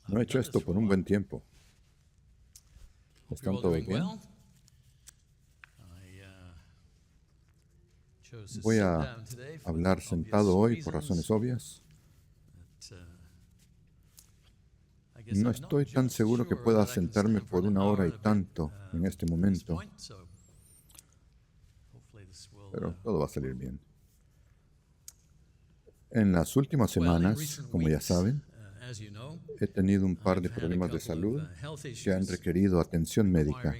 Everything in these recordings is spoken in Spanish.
No he hecho esto por un buen tiempo. ¿Están todos bien? Voy a hablar sentado hoy por razones obvias. No estoy tan seguro que pueda sentarme por 1 hora y tanto en este momento, pero todo va a salir bien. En las últimas semanas, como ya saben, he tenido un par de problemas de salud que han requerido atención médica.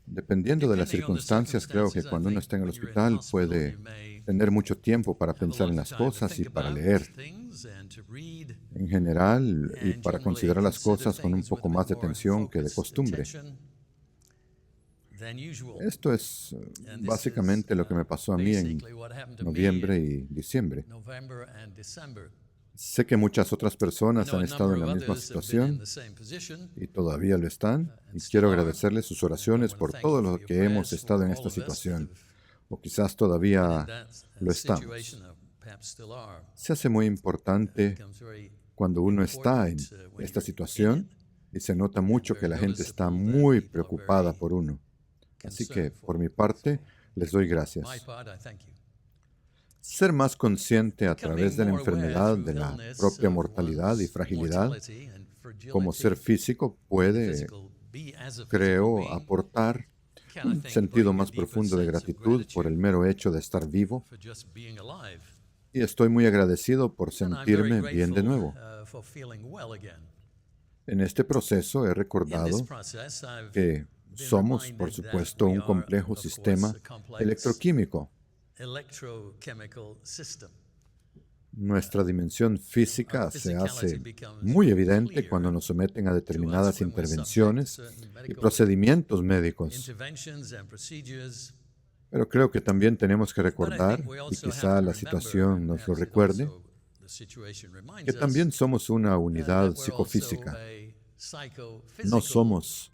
Dependiendo de las circunstancias, creo que cuando uno está en el hospital puede tener mucho tiempo para pensar en las cosas y para leer en general y para considerar las cosas con un poco más de atención que de costumbre. Esto es básicamente lo que me pasó a mí en noviembre y diciembre. Sé que muchas otras personas han estado en la misma situación y todavía lo están, y quiero agradecerles sus oraciones por todo lo que hemos estado en esta situación, o quizás todavía lo estamos. Se hace muy importante cuando uno está en esta situación y se nota mucho que la gente está muy preocupada por uno. Así que, por mi parte, les doy gracias. Ser más consciente a través de la enfermedad de la propia mortalidad y fragilidad, como ser físico, puede, creo, aportar un sentido más profundo de gratitud por el mero hecho de estar vivo. Y estoy muy agradecido por sentirme bien de nuevo. En este proceso he recordado que somos, por supuesto, un complejo sistema electroquímico. Nuestra dimensión física se hace muy evidente cuando nos someten a determinadas intervenciones y procedimientos médicos. Pero creo que también tenemos que recordar, y quizá la situación nos lo recuerde, que también somos una unidad psicofísica. No somos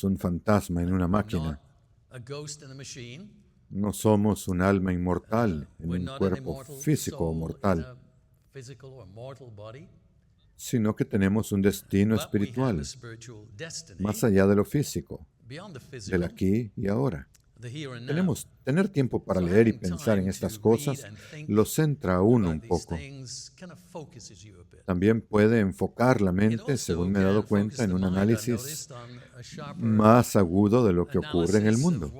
un fantasma en una máquina. No somos un alma inmortal en un cuerpo físico o mortal, sino que tenemos un destino espiritual, más allá de lo físico, del aquí y ahora. Tener tiempo para leer y pensar en estas cosas lo centra a uno un poco. También puede enfocar la mente, según me he dado cuenta, en un análisis más agudo de lo que ocurre en el mundo.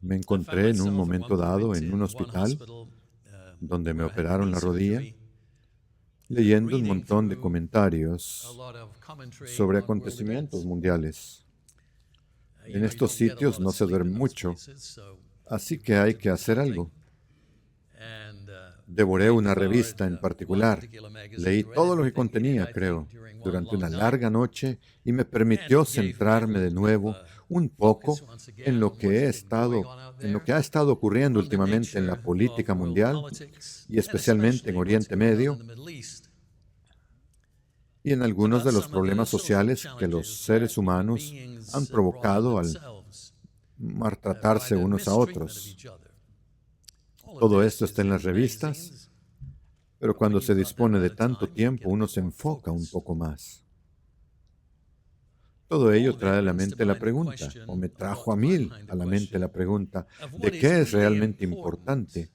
Me encontré en un momento dado en un hospital donde me operaron la rodilla, leyendo un montón de comentarios sobre acontecimientos mundiales. En estos sitios no se duerme mucho, así que hay que hacer algo. Devoré una revista en particular. Leí todo lo que contenía, creo, durante una larga noche y me permitió centrarme de nuevo un poco en lo que ha estado ocurriendo últimamente en la política mundial y especialmente en Oriente Medio y en algunos de los problemas sociales que los seres humanos han provocado al maltratarse unos a otros. Todo esto está en las revistas, pero cuando se dispone de tanto tiempo, uno se enfoca un poco más. Todo ello trae a la mente la pregunta, o me trajo a mí a la mente la pregunta, de qué es realmente importante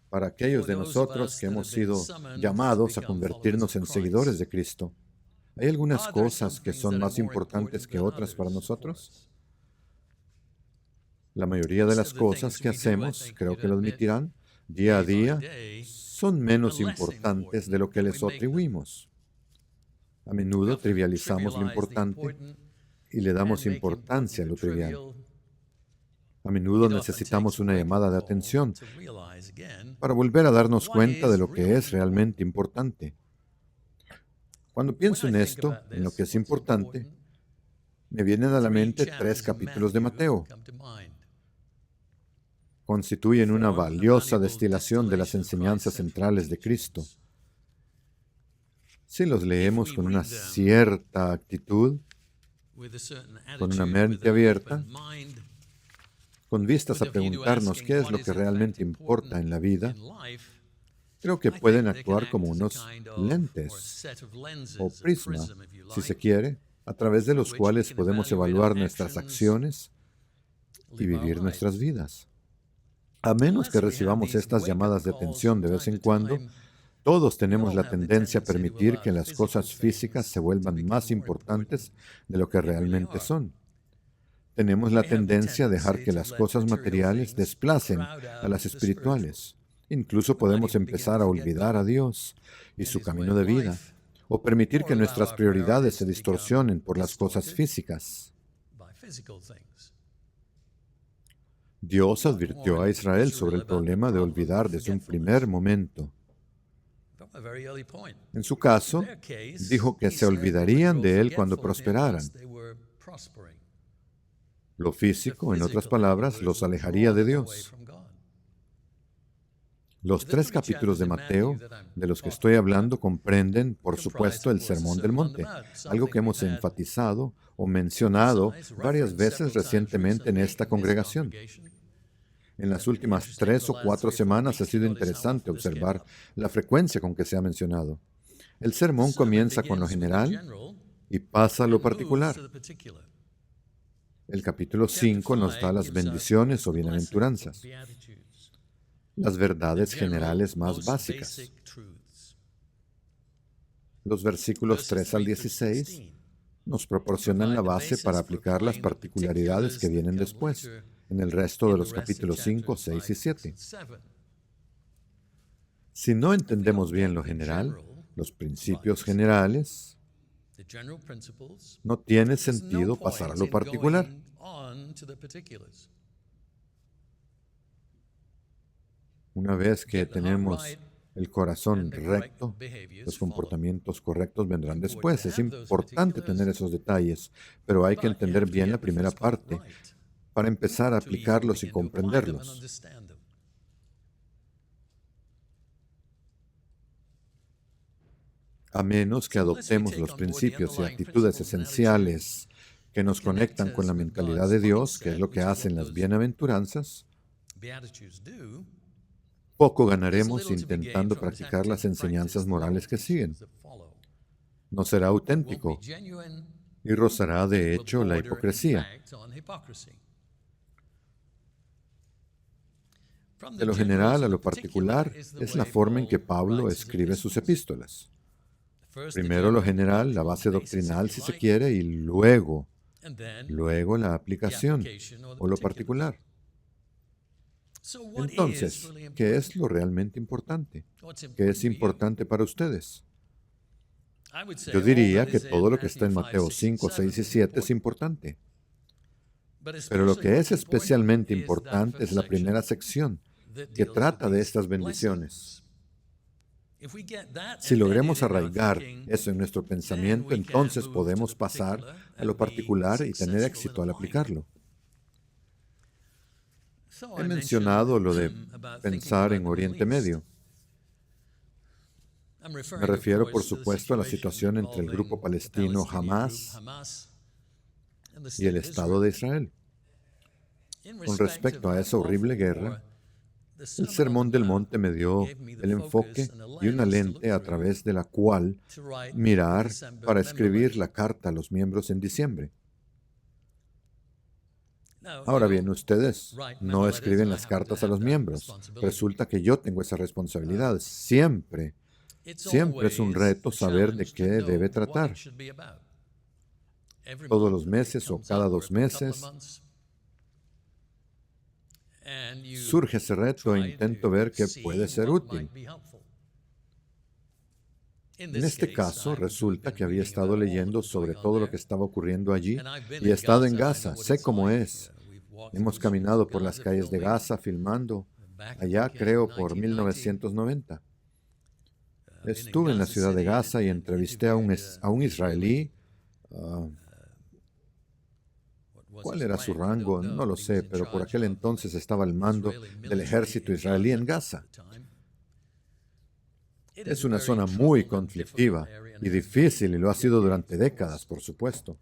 para aquellos de nosotros que hemos sido llamados a convertirnos en seguidores de Cristo. ¿Hay algunas cosas que son más importantes que otras para nosotros? La mayoría de las cosas que hacemos, creo que lo admitirán, día a día, son menos importantes de lo que les atribuimos. A menudo trivializamos lo importante y le damos importancia a lo trivial. A menudo necesitamos una llamada de atención para volver a darnos cuenta de lo que es realmente importante. Cuando pienso en esto, en lo que es importante, me vienen a la mente 3 capítulos de Mateo. Constituyen una valiosa destilación de las enseñanzas centrales de Cristo. Si los leemos con una cierta actitud, con una mente abierta, con vistas a preguntarnos qué es lo que realmente importa en la vida, creo que pueden actuar como unos lentes o prisma, si se quiere, a través de los cuales podemos evaluar nuestras acciones y vivir nuestras vidas. A menos que recibamos estas llamadas de atención de vez en cuando, todos tenemos la tendencia a permitir que las cosas físicas se vuelvan más importantes de lo que realmente son. Tenemos la tendencia a dejar que las cosas materiales desplacen a las espirituales. Incluso podemos empezar a olvidar a Dios y su camino de vida, o permitir que nuestras prioridades se distorsionen por las cosas físicas. Dios advirtió a Israel sobre el problema de olvidar desde un primer momento. En su caso, dijo que se olvidarían de Él cuando prosperaran. Lo físico, en otras palabras, los alejaría de Dios. Los 3 capítulos de Mateo, de los que estoy hablando, comprenden, por supuesto, el Sermón del Monte, algo que hemos enfatizado o mencionado varias veces recientemente en esta congregación. En las últimas 3 o 4 semanas ha sido interesante observar la frecuencia con que se ha mencionado. El sermón comienza con lo general y pasa a lo particular. El capítulo 5 nos da las bendiciones o bienaventuranzas, las verdades generales más básicas. Los versículos 3 al 16 nos proporcionan la base para aplicar las particularidades que vienen después, en el resto de los capítulos 5, 6 y 7. Si no entendemos bien lo general, los principios generales, no tiene sentido pasar a lo particular. Una vez que tenemos el corazón recto, los comportamientos correctos vendrán después. Es importante tener esos detalles, pero hay que entender bien la primera parte para empezar a aplicarlos y comprenderlos. A menos que adoptemos los principios y actitudes esenciales que nos conectan con la mentalidad de Dios, que es lo que hacen las bienaventuranzas, poco ganaremos intentando practicar las enseñanzas morales que siguen. No será auténtico y rozará, de hecho, la hipocresía. De lo general a lo particular es la forma en que Pablo escribe sus epístolas. Primero lo general, la base doctrinal si se quiere, y luego la aplicación o lo particular. Entonces, ¿qué es lo realmente importante? ¿Qué es importante para ustedes? Yo diría que todo lo que está en Mateo 5, 6 y 7 es importante. Pero lo que es especialmente importante es la primera sección, que trata de estas bendiciones. Si logremos arraigar eso en nuestro pensamiento, entonces podemos pasar a lo particular y tener éxito al aplicarlo. He mencionado lo de pensar en Oriente Medio. Me refiero, por supuesto, a la situación entre el grupo palestino Hamas y el Estado de Israel. Con respecto a esa horrible guerra, el Sermón del Monte me dio el enfoque y una lente a través de la cual mirar para escribir la carta a los miembros en diciembre. Ahora bien, ustedes no escriben las cartas a los miembros. Resulta que yo tengo esa responsabilidad. Siempre es un reto saber de qué debe tratar. Todos los meses o cada 2 meses surge ese reto e intento ver qué puede ser útil. En este caso, resulta que había estado leyendo sobre todo lo que estaba ocurriendo allí y he estado en Gaza, sé cómo es. Hemos caminado por las calles de Gaza filmando, allá creo por 1990. Estuve en la ciudad de Gaza y entrevisté a un israelí. ¿Cuál era su rango? No lo sé, pero por aquel entonces estaba al mando del ejército israelí en Gaza. Es una zona muy conflictiva y difícil y lo ha sido durante décadas, por supuesto.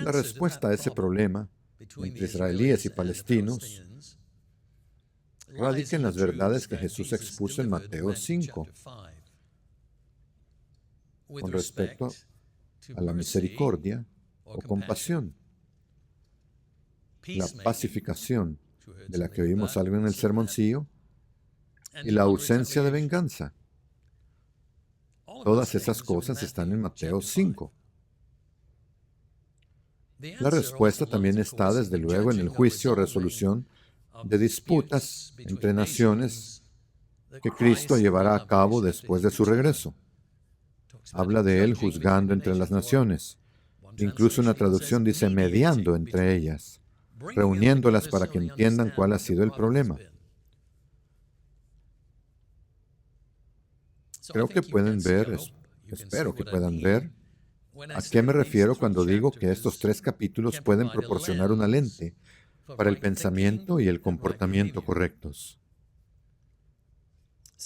La respuesta a ese problema entre israelíes y palestinos radica en las verdades que Jesús expuso en Mateo 5 con respecto a la misericordia o compasión, la pacificación, de la que oímos algo en el sermoncillo, y la ausencia de venganza. Todas esas cosas están en Mateo 5. La respuesta también está, desde luego, en el juicio o resolución de disputas entre naciones que Cristo llevará a cabo después de su regreso. Habla de Él juzgando entre las naciones. Incluso una traducción dice mediando entre ellas, reuniéndolas para que entiendan cuál ha sido el problema. Creo que pueden ver, espero que puedan ver, a qué me refiero cuando digo que estos 3 capítulos pueden proporcionar una lente para el pensamiento y el comportamiento correctos.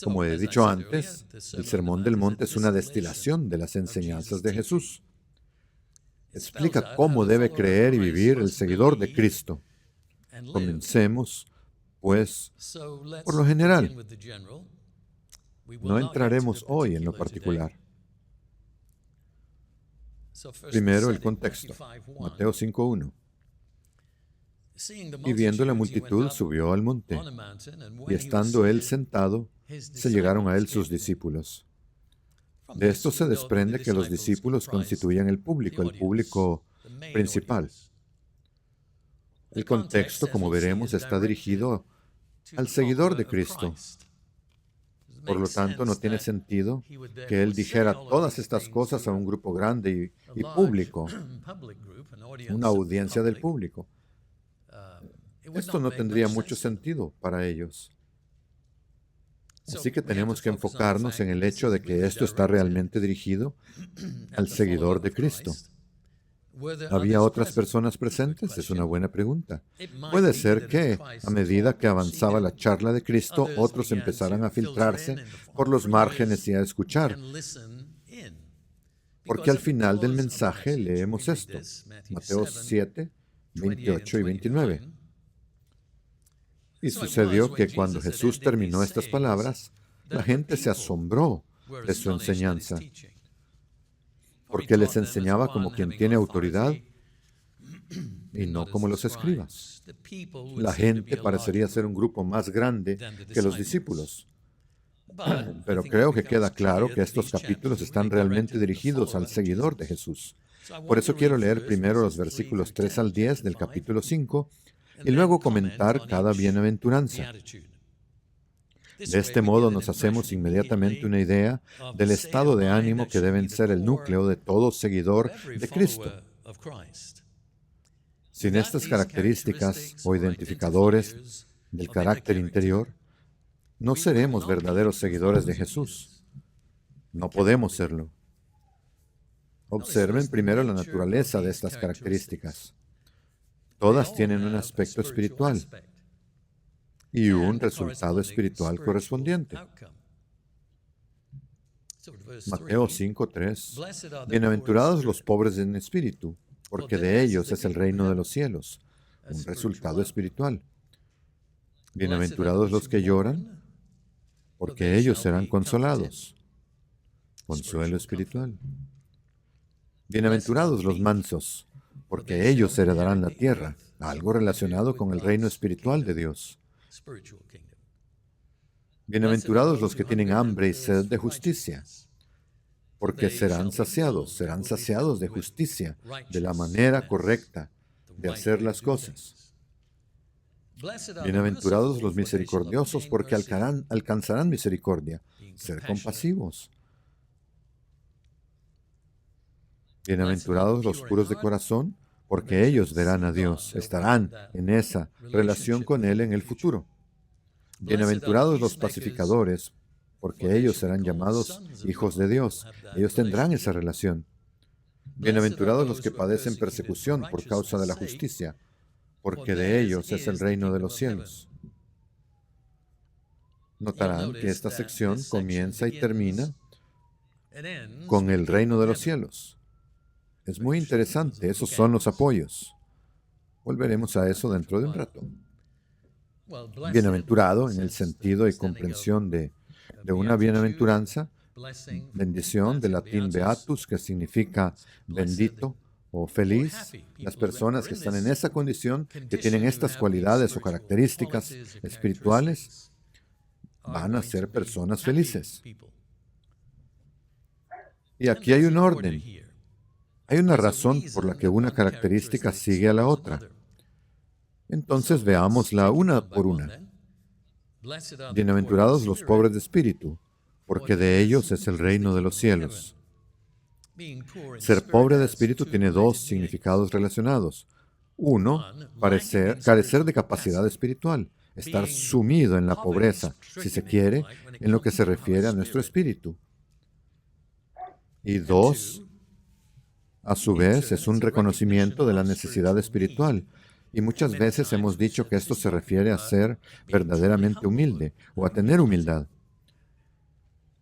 Como he dicho antes, el Sermón del Monte es una destilación de las enseñanzas de Jesús. Explica cómo debe creer y vivir el seguidor de Cristo. Comencemos, pues, por lo general. No entraremos hoy en lo particular. Primero, el contexto. Mateo 5:1. Y viendo la multitud, subió al monte, y estando él sentado, se llegaron a él sus discípulos. De esto se desprende que los discípulos constituían el público principal. El contexto, como veremos, está dirigido al seguidor de Cristo. Por lo tanto, no tiene sentido que él dijera todas estas cosas a un grupo grande y público, una audiencia del público. Esto no tendría mucho sentido para ellos. Así que tenemos que enfocarnos en el hecho de que esto está realmente dirigido al seguidor de Cristo. ¿Había otras personas presentes? Es una buena pregunta. Puede ser que, a medida que avanzaba la charla de Cristo, otros empezaran a filtrarse por los márgenes y a escuchar. Porque al final del mensaje leemos esto, Mateo 7, 28 y 29. Y sucedió que cuando Jesús terminó estas palabras, la gente se asombró de su enseñanza, porque les enseñaba como quien tiene autoridad y no como los escribas. La gente parecería ser un grupo más grande que los discípulos. Pero creo que queda claro que estos capítulos están realmente dirigidos al seguidor de Jesús. Por eso quiero leer primero los versículos 3 al 10 del capítulo 5 y luego comentar cada bienaventuranza. De este modo nos hacemos inmediatamente una idea del estado de ánimo que deben ser el núcleo de todo seguidor de Cristo. Sin estas características o identificadores del carácter interior, no seremos verdaderos seguidores de Jesús. No podemos serlo. Observen primero la naturaleza de estas características. Todas tienen un aspecto espiritual y un resultado espiritual correspondiente. Mateo 5:3. Bienaventurados los pobres en espíritu, porque de ellos es el reino de los cielos. Un resultado espiritual. Bienaventurados los que lloran, porque ellos serán consolados. Consuelo espiritual. Bienaventurados los mansos, porque ellos heredarán la tierra. Algo relacionado con el reino espiritual de Dios. Bienaventurados los que tienen hambre y sed de justicia, porque serán saciados de justicia, de la manera correcta de hacer las cosas. Bienaventurados los misericordiosos, porque alcanzarán misericordia, ser compasivos. Bienaventurados los puros de corazón, porque ellos verán a Dios, estarán en esa relación con Él en el futuro. Bienaventurados los pacificadores, porque ellos serán llamados hijos de Dios. Ellos tendrán esa relación. Bienaventurados los que padecen persecución por causa de la justicia, porque de ellos es el reino de los cielos. Notarán que esta sección comienza y termina con el reino de los cielos. Es muy interesante, esos son los apoyos. Volveremos a eso dentro de un rato. Bienaventurado en el sentido y comprensión de una bienaventuranza, bendición, del latín beatus, que significa bendito o feliz. Las personas que están en esa condición, que tienen estas cualidades o características espirituales, van a ser personas felices. Y aquí hay un orden. Hay una razón por la que una característica sigue a la otra. Entonces veámosla una por una. Bienaventurados los pobres de espíritu, porque de ellos es el reino de los cielos. Ser pobre de espíritu tiene dos significados relacionados. Uno, carecer de capacidad espiritual, estar sumido en la pobreza, si se quiere, en lo que se refiere a nuestro espíritu. Y dos, a su vez, es un reconocimiento de la necesidad espiritual. Y muchas veces hemos dicho que esto se refiere a ser verdaderamente humilde o a tener humildad.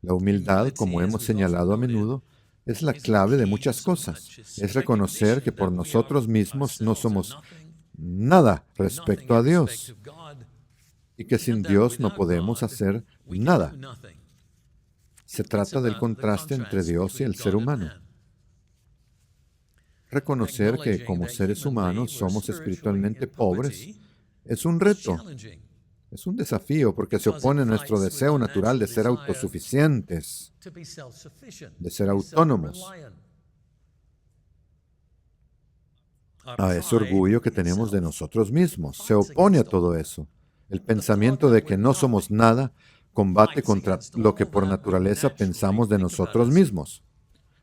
La humildad, como hemos señalado a menudo, es la clave de muchas cosas. Es reconocer que por nosotros mismos no somos nada respecto a Dios y que sin Dios no podemos hacer nada. Se trata del contraste entre Dios y el ser humano. Reconocer que como seres humanos somos espiritualmente pobres es un reto, es un desafío porque se opone a nuestro deseo natural de ser autosuficientes, de ser autónomos, a ese orgullo que tenemos de nosotros mismos. Se opone a todo eso. El pensamiento de que no somos nada combate contra lo que por naturaleza pensamos de nosotros mismos.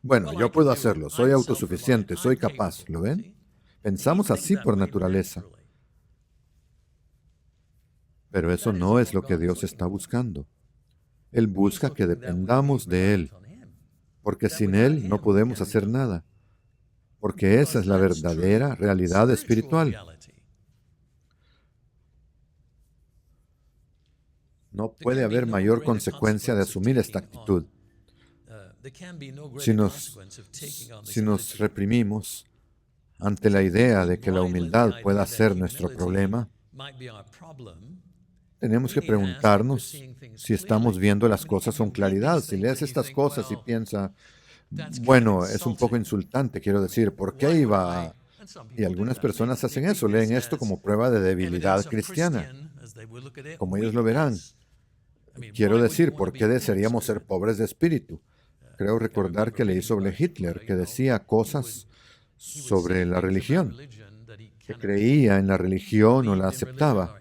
Bueno, yo puedo hacerlo, soy autosuficiente, soy capaz, ¿lo ven? Pensamos así por naturaleza. Pero eso no es lo que Dios está buscando. Él busca que dependamos de Él, porque sin Él no podemos hacer nada, porque esa es la verdadera realidad espiritual. No puede haber mayor consecuencia de asumir esta actitud. Si nos reprimimos ante la idea de que la humildad pueda ser nuestro problema, tenemos que preguntarnos si estamos viendo las cosas con claridad. Si lees estas cosas y piensas, bueno, es un poco insultante, quiero decir, ¿por qué iba a...? Y algunas personas hacen eso, leen esto como prueba de debilidad cristiana, como ellos lo verán. Quiero decir, ¿por qué desearíamos ser pobres de espíritu? Creo recordar que leí sobre Hitler, que decía cosas sobre la religión, que creía en la religión o la aceptaba,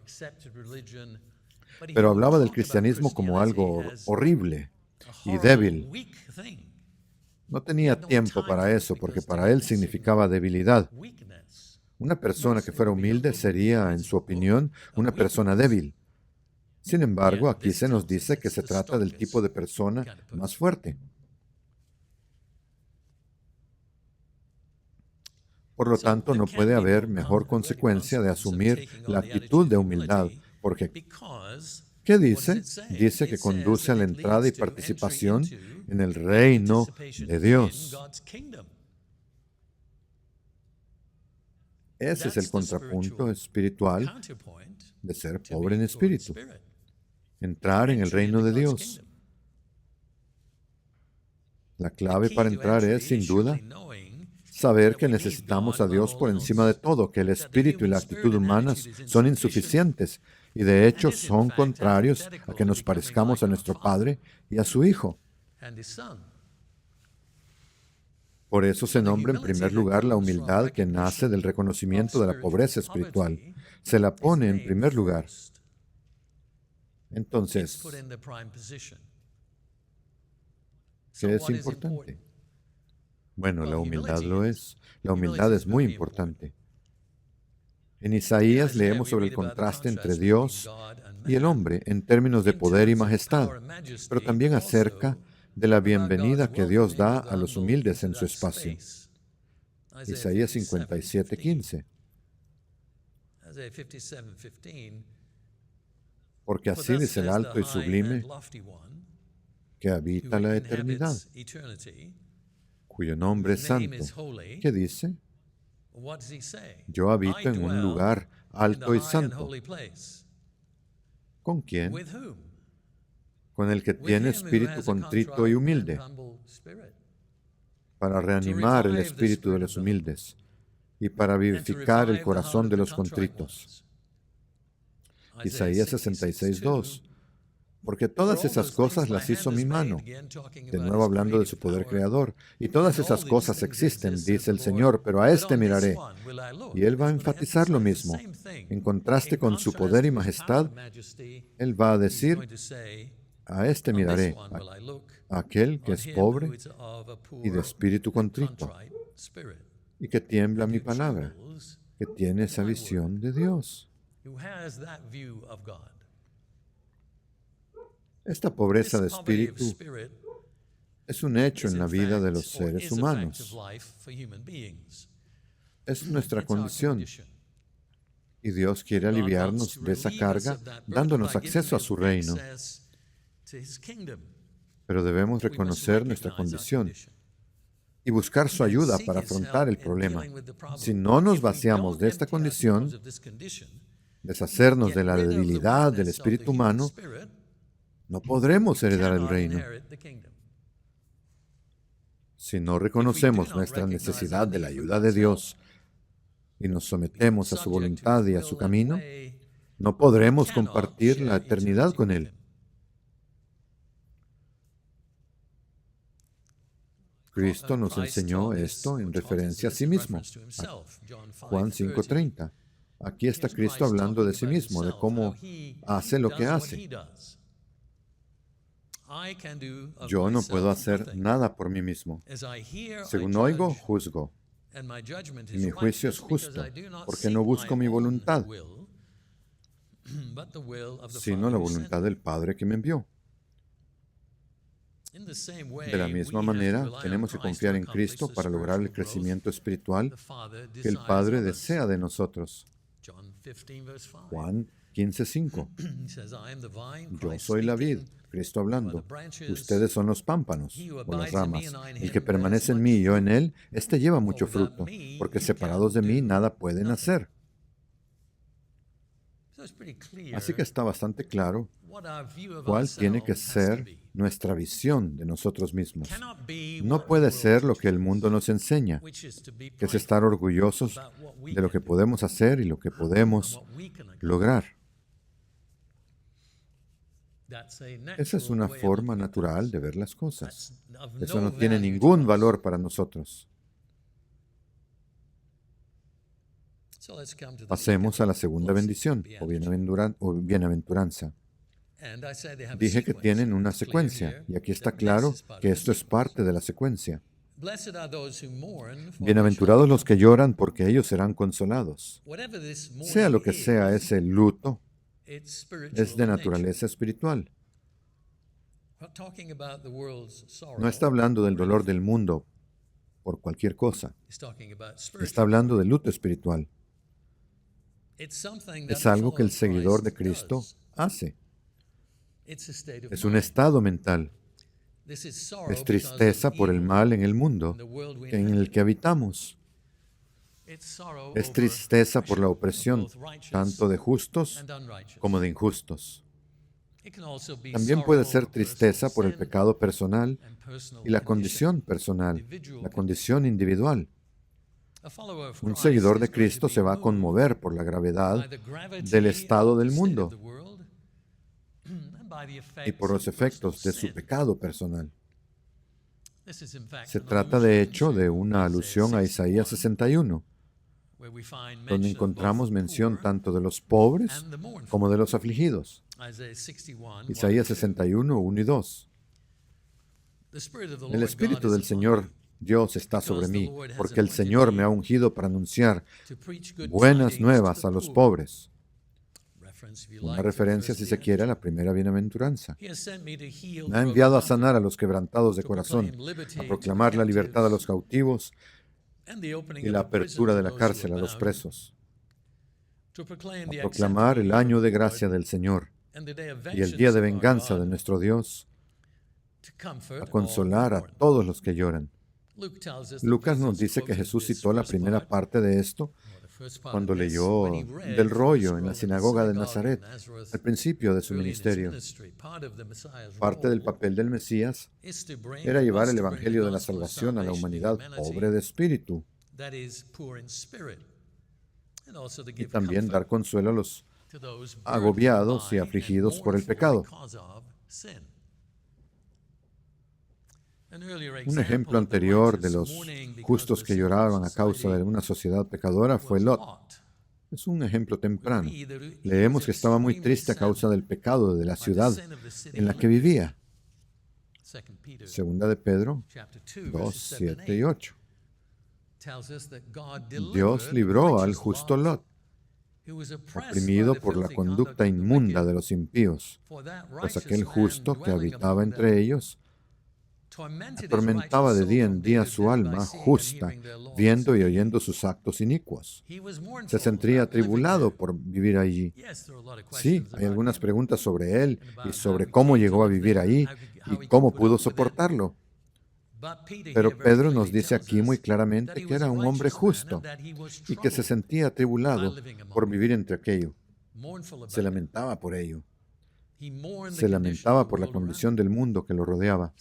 pero hablaba del cristianismo como algo horrible y débil. No tenía tiempo para eso, porque para él significaba debilidad. Una persona que fuera humilde sería, en su opinión, una persona débil. Sin embargo, aquí se nos dice que se trata del tipo de persona más fuerte. Por lo tanto, no puede haber mejor consecuencia de asumir la actitud de humildad, porque ¿qué dice? Dice que conduce a la entrada y participación en el reino de Dios. Ese es el contrapunto espiritual de ser pobre en espíritu. Entrar en el reino de Dios. La clave para entrar es, sin duda, saber que necesitamos a Dios por encima de todo, que el espíritu y la actitud humanas son insuficientes y de hecho son contrarios a que nos parezcamos a nuestro Padre y a su Hijo. Por eso se nombra en primer lugar la humildad que nace del reconocimiento de la pobreza espiritual. Se la pone en primer lugar. Entonces, ¿qué es importante? Bueno, la humildad lo es. La humildad es muy importante. En Isaías leemos sobre el contraste entre Dios y el hombre en términos de poder y majestad, pero también acerca de la bienvenida que Dios da a los humildes en su espacio. Isaías 57:15. Porque así dice el alto y sublime que habita la eternidad, cuyo nombre es santo. ¿Qué dice? Yo habito en un lugar alto y santo. ¿Con quién? Con el que tiene espíritu contrito y humilde, para reanimar el espíritu de los humildes y para vivificar el corazón de los contritos. Isaías 66:2. Porque todas esas cosas las hizo mi mano. De nuevo hablando de su poder creador. Y todas esas cosas existen, dice el Señor, pero a este miraré. Y Él va a enfatizar lo mismo. En contraste con su poder y majestad, Él va a decir, a este miraré, a aquel que es pobre y de espíritu contrito, y que tiembla mi palabra, que tiene esa visión de Dios. Esta pobreza de espíritu es un hecho en la vida de los seres humanos. Es nuestra condición. Y Dios quiere aliviarnos de esa carga, dándonos acceso a su reino. Pero debemos reconocer nuestra condición y buscar su ayuda para afrontar el problema. Si no nos vaciamos de esta condición, deshacernos de la debilidad del espíritu humano, no podremos heredar el reino. Si no reconocemos nuestra necesidad de la ayuda de Dios y nos sometemos a su voluntad y a su camino, no podremos compartir la eternidad con Él. Cristo nos enseñó esto en referencia a sí mismo. Juan 5:30. Aquí está Cristo hablando de sí mismo, de cómo hace lo que hace. Yo no puedo hacer nada por mí mismo. Según oigo, juzgo. Y mi juicio es justo, porque no busco mi voluntad, sino la voluntad del Padre que me envió. De la misma manera, tenemos que confiar en Cristo para lograr el crecimiento espiritual que el Padre desea de nosotros. Juan 15:5. Yo soy la vid, Cristo hablando. Ustedes son los pámpanos o las ramas. El que permanece en mí y yo en él, éste lleva mucho fruto, porque separados de mí nada pueden hacer. Así que está bastante claro cuál tiene que ser nuestra visión de nosotros mismos. No puede ser lo que el mundo nos enseña, que es estar orgullosos de lo que podemos hacer y lo que podemos lograr. Esa es una forma natural de ver las cosas. Eso no tiene ningún valor para nosotros. Pasemos a la segunda bendición, o bienaventuranza. Dije que tienen una secuencia, y aquí está claro que esto es parte de la secuencia. Bienaventurados los que lloran, porque ellos serán consolados. Sea lo que sea ese luto, es de naturaleza espiritual. No está hablando del dolor del mundo por cualquier cosa. Está hablando del luto espiritual. Es algo que el seguidor de Cristo hace. Es un estado mental. Es tristeza por el mal en el mundo en el que habitamos. Es tristeza por la opresión, tanto de justos como de injustos. También puede ser tristeza por el pecado personal y la condición personal, la condición individual. Un seguidor de Cristo se va a conmover por la gravedad del estado del mundo y por los efectos de su pecado personal. Se trata de hecho de una alusión a Isaías 61, donde encontramos mención tanto de los pobres como de los afligidos. Isaías 61, 1 y 2. El Espíritu del Señor Dios está sobre mí, porque el Señor me ha ungido para anunciar buenas nuevas a los pobres. Una referencia, si se quiere, a la primera bienaventuranza. Me ha enviado a sanar a los quebrantados de corazón, a proclamar la libertad a los cautivos y la apertura de la cárcel a los presos, a proclamar el año de gracia del Señor y el día de venganza de nuestro Dios, a consolar a todos los que lloran. Lucas nos dice que Jesús citó la primera parte de esto cuando leyó del rollo en la sinagoga de Nazaret, al principio de su ministerio. Parte del papel del Mesías era llevar el Evangelio de la salvación a la humanidad pobre de espíritu y también dar consuelo a los agobiados y afligidos por el pecado. Un ejemplo anterior de los justos que lloraban a causa de una sociedad pecadora fue Lot. Es un ejemplo temprano. Leemos que estaba muy triste a causa del pecado de la ciudad en la que vivía. Segunda de Pedro 2, 7 y 8. Dios libró al justo Lot, oprimido por la conducta inmunda de los impíos, pues aquel justo que habitaba entre ellos atormentaba de día en día su alma justa, viendo y oyendo sus actos inicuos. Se sentía atribulado por vivir allí. Sí, hay algunas preguntas sobre él y sobre cómo llegó a vivir ahí y cómo pudo soportarlo. Pero Pedro nos dice aquí muy claramente que era un hombre justo y que se sentía atribulado por vivir entre aquello. Se lamentaba por ello. Se lamentaba por la condición del mundo que lo rodeaba.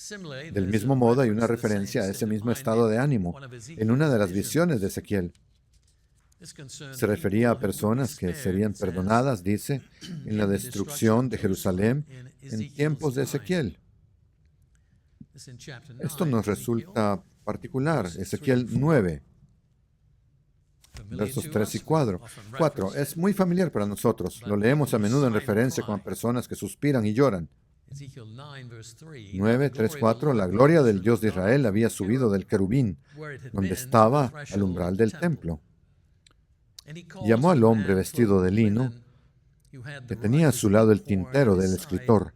Del mismo modo, hay una referencia a ese mismo estado de ánimo en una de las visiones de Ezequiel. Se refería a personas que serían perdonadas, dice, en la destrucción de Jerusalén en tiempos de Ezequiel. Esto nos resulta particular. Ezequiel 9. Versos 3 y 4. Es muy familiar para nosotros. Lo leemos a menudo en referencia con personas que suspiran y lloran. 9, 3, 4. La gloria del Dios de Israel había subido del querubín, donde estaba al umbral del templo. Llamó al hombre vestido de lino, que tenía a su lado el tintero del escritor.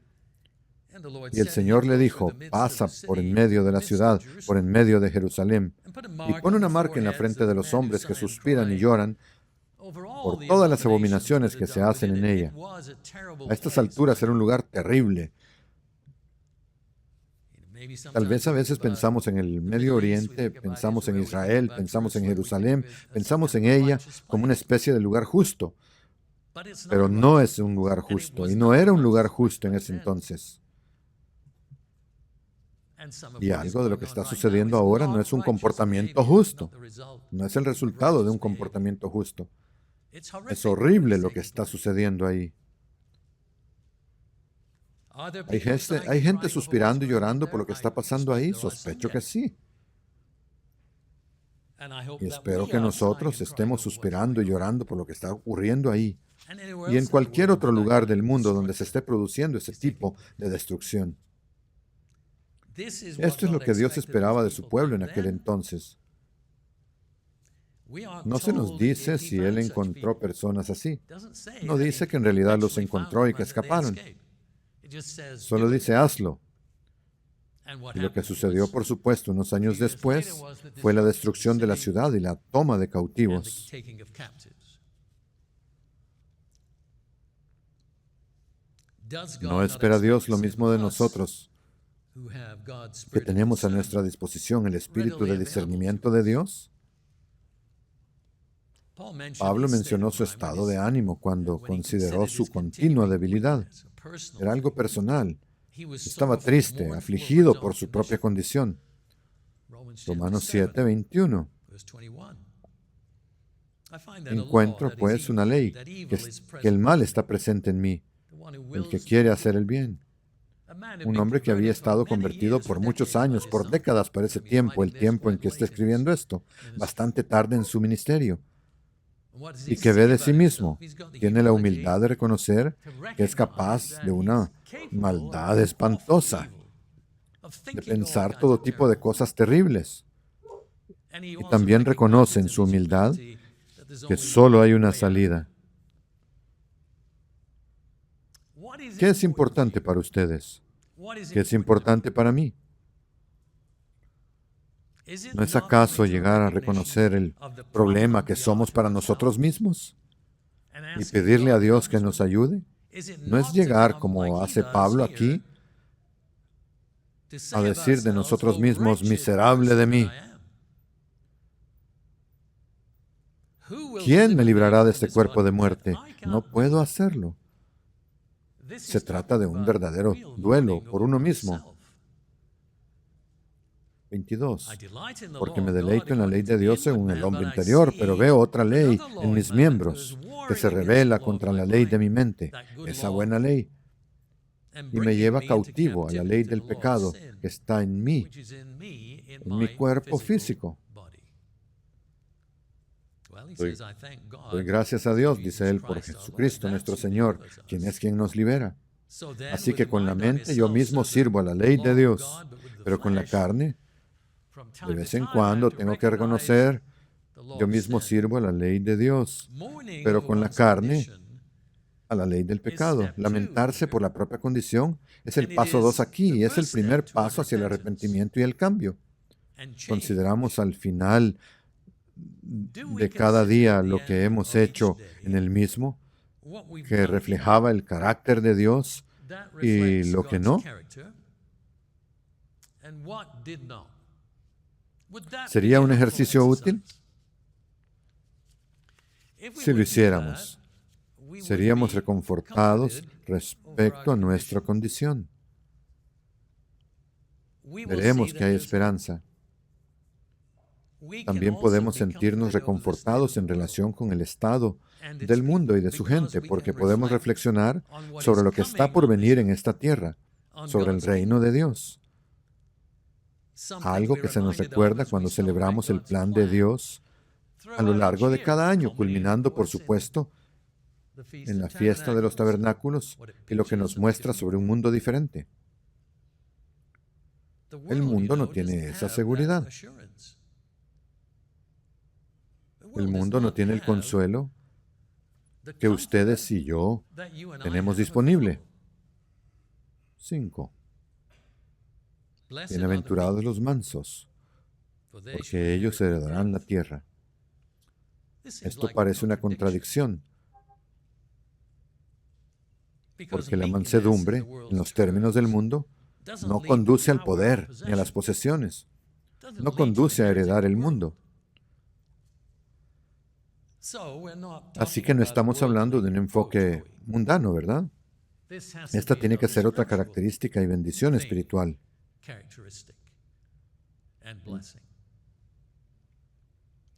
Y el Señor le dijo: pasa por en medio de la ciudad, por en medio de Jerusalén, y pon una marca en la frente de los hombres que suspiran y lloran por todas las abominaciones que se hacen en ella. A estas alturas era un lugar terrible. Tal vez a veces pensamos en el Medio Oriente, pensamos en Israel, pensamos en Jerusalén, pensamos en ella como una especie de lugar justo. Pero no es un lugar justo, y no era un lugar justo en ese entonces. Y algo de lo que está sucediendo ahora no es un comportamiento justo. No es el resultado de un comportamiento justo. Es horrible lo que está sucediendo ahí. ¿Hay gente suspirando y llorando por lo que está pasando ahí? Sospecho que sí. Y espero que nosotros estemos suspirando y llorando por lo que está ocurriendo ahí y en cualquier otro lugar del mundo donde se esté produciendo ese tipo de destrucción. Esto es lo que Dios esperaba de su pueblo en aquel entonces. No se nos dice si Él encontró personas así. No dice que en realidad los encontró y que escaparon. Solo dice: hazlo. Y lo que sucedió, por supuesto, unos años después, fue la destrucción de la ciudad y la toma de cautivos. ¿No espera Dios lo mismo de nosotros, que tenemos a nuestra disposición el espíritu de discernimiento de Dios? Pablo mencionó su estado de ánimo cuando consideró su continua debilidad. Era algo personal. Estaba triste, afligido por su propia condición. Romanos 7, 21. Encuentro, pues, una ley, que el mal está presente en mí, el que quiere hacer el bien. Un hombre que había estado convertido por muchos años, por décadas para ese tiempo, el tiempo en que está escribiendo esto, bastante tarde en su ministerio, y que ve de sí mismo, tiene la humildad de reconocer que es capaz de una maldad espantosa, de pensar todo tipo de cosas terribles. Y también reconoce en su humildad que solo hay una salida. ¿Qué es importante para ustedes? ¿Qué es importante para mí? ¿No es acaso llegar a reconocer el problema que somos para nosotros mismos y pedirle a Dios que nos ayude? ¿No es llegar, como hace Pablo aquí, a decir de nosotros mismos: miserable de mí, ¿Quién me librará de este cuerpo de muerte? No puedo hacerlo. Se trata de un verdadero duelo por uno mismo. 22. Porque me deleito en la ley de Dios según el hombre interior, pero veo otra ley en mis miembros que se revela contra la ley de mi mente, esa buena ley, y me lleva cautivo a la ley del pecado que está en mí, en mi cuerpo físico. Doy gracias a Dios, dice él, por Jesucristo nuestro Señor, quien es quien nos libera. Así que con la mente yo mismo sirvo a la ley de Dios, pero con la carne, de vez en cuando tengo que reconocer, yo mismo sirvo a la ley de Dios, pero con la carne, a la ley del pecado. Lamentarse por la propia condición es el paso 2 aquí, y es el primer paso hacia el arrepentimiento y el cambio. Consideramos al final de cada día lo que hemos hecho en el mismo, que reflejaba el carácter de Dios, y lo que no. ¿Sería un ejercicio útil? Si lo hiciéramos, seríamos reconfortados respecto a nuestra condición. Veremos que hay esperanza. También podemos sentirnos reconfortados en relación con el estado del mundo y de su gente, porque podemos reflexionar sobre lo que está por venir en esta tierra, sobre el reino de Dios. Algo que se nos recuerda cuando celebramos el plan de Dios a lo largo de cada año, culminando, por supuesto, en la fiesta de los tabernáculos, y lo que nos muestra sobre un mundo diferente. El mundo no tiene esa seguridad. El mundo no tiene el consuelo que ustedes y yo tenemos disponible. 5. Bienaventurados los mansos, porque ellos heredarán la tierra. Esto parece una contradicción, porque la mansedumbre, en los términos del mundo, no conduce al poder ni a las posesiones, no conduce a heredar el mundo. Así que no estamos hablando de un enfoque mundano, ¿verdad? Esta tiene que ser otra característica y bendición espiritual.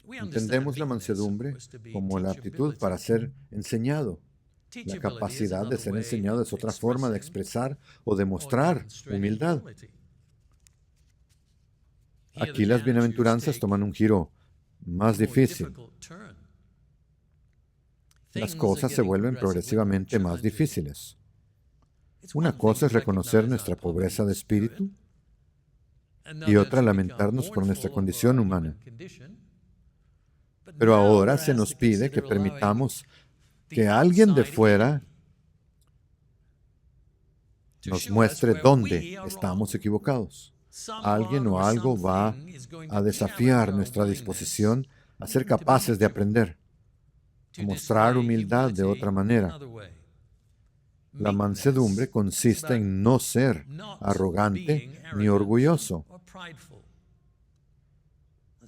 Entendemos la mansedumbre como la aptitud para ser enseñado. La capacidad de ser enseñado es otra forma de expresar o demostrar humildad. Aquí las bienaventuranzas toman un giro más difícil. Las cosas se vuelven progresivamente más difíciles. Una cosa es reconocer nuestra pobreza de espíritu y otra lamentarnos por nuestra condición humana. Pero ahora se nos pide que permitamos que alguien de fuera nos muestre dónde estamos equivocados. Alguien o algo va a desafiar nuestra disposición a ser capaces de aprender, a mostrar humildad de otra manera. La mansedumbre consiste en no ser arrogante ni orgulloso.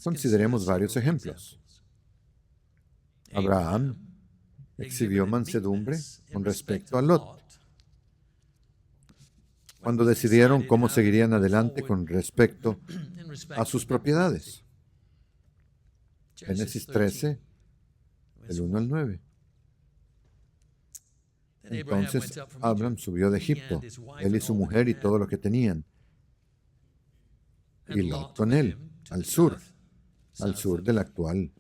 Consideremos varios ejemplos. Abraham exhibió mansedumbre con respecto a Lot. Cuando decidieron cómo seguirían adelante con respecto a sus propiedades. Génesis 13, del 1 al 9. Entonces Abraham subió de Egipto, él y su mujer y todo lo que tenían, y Lot con él, al sur de la actual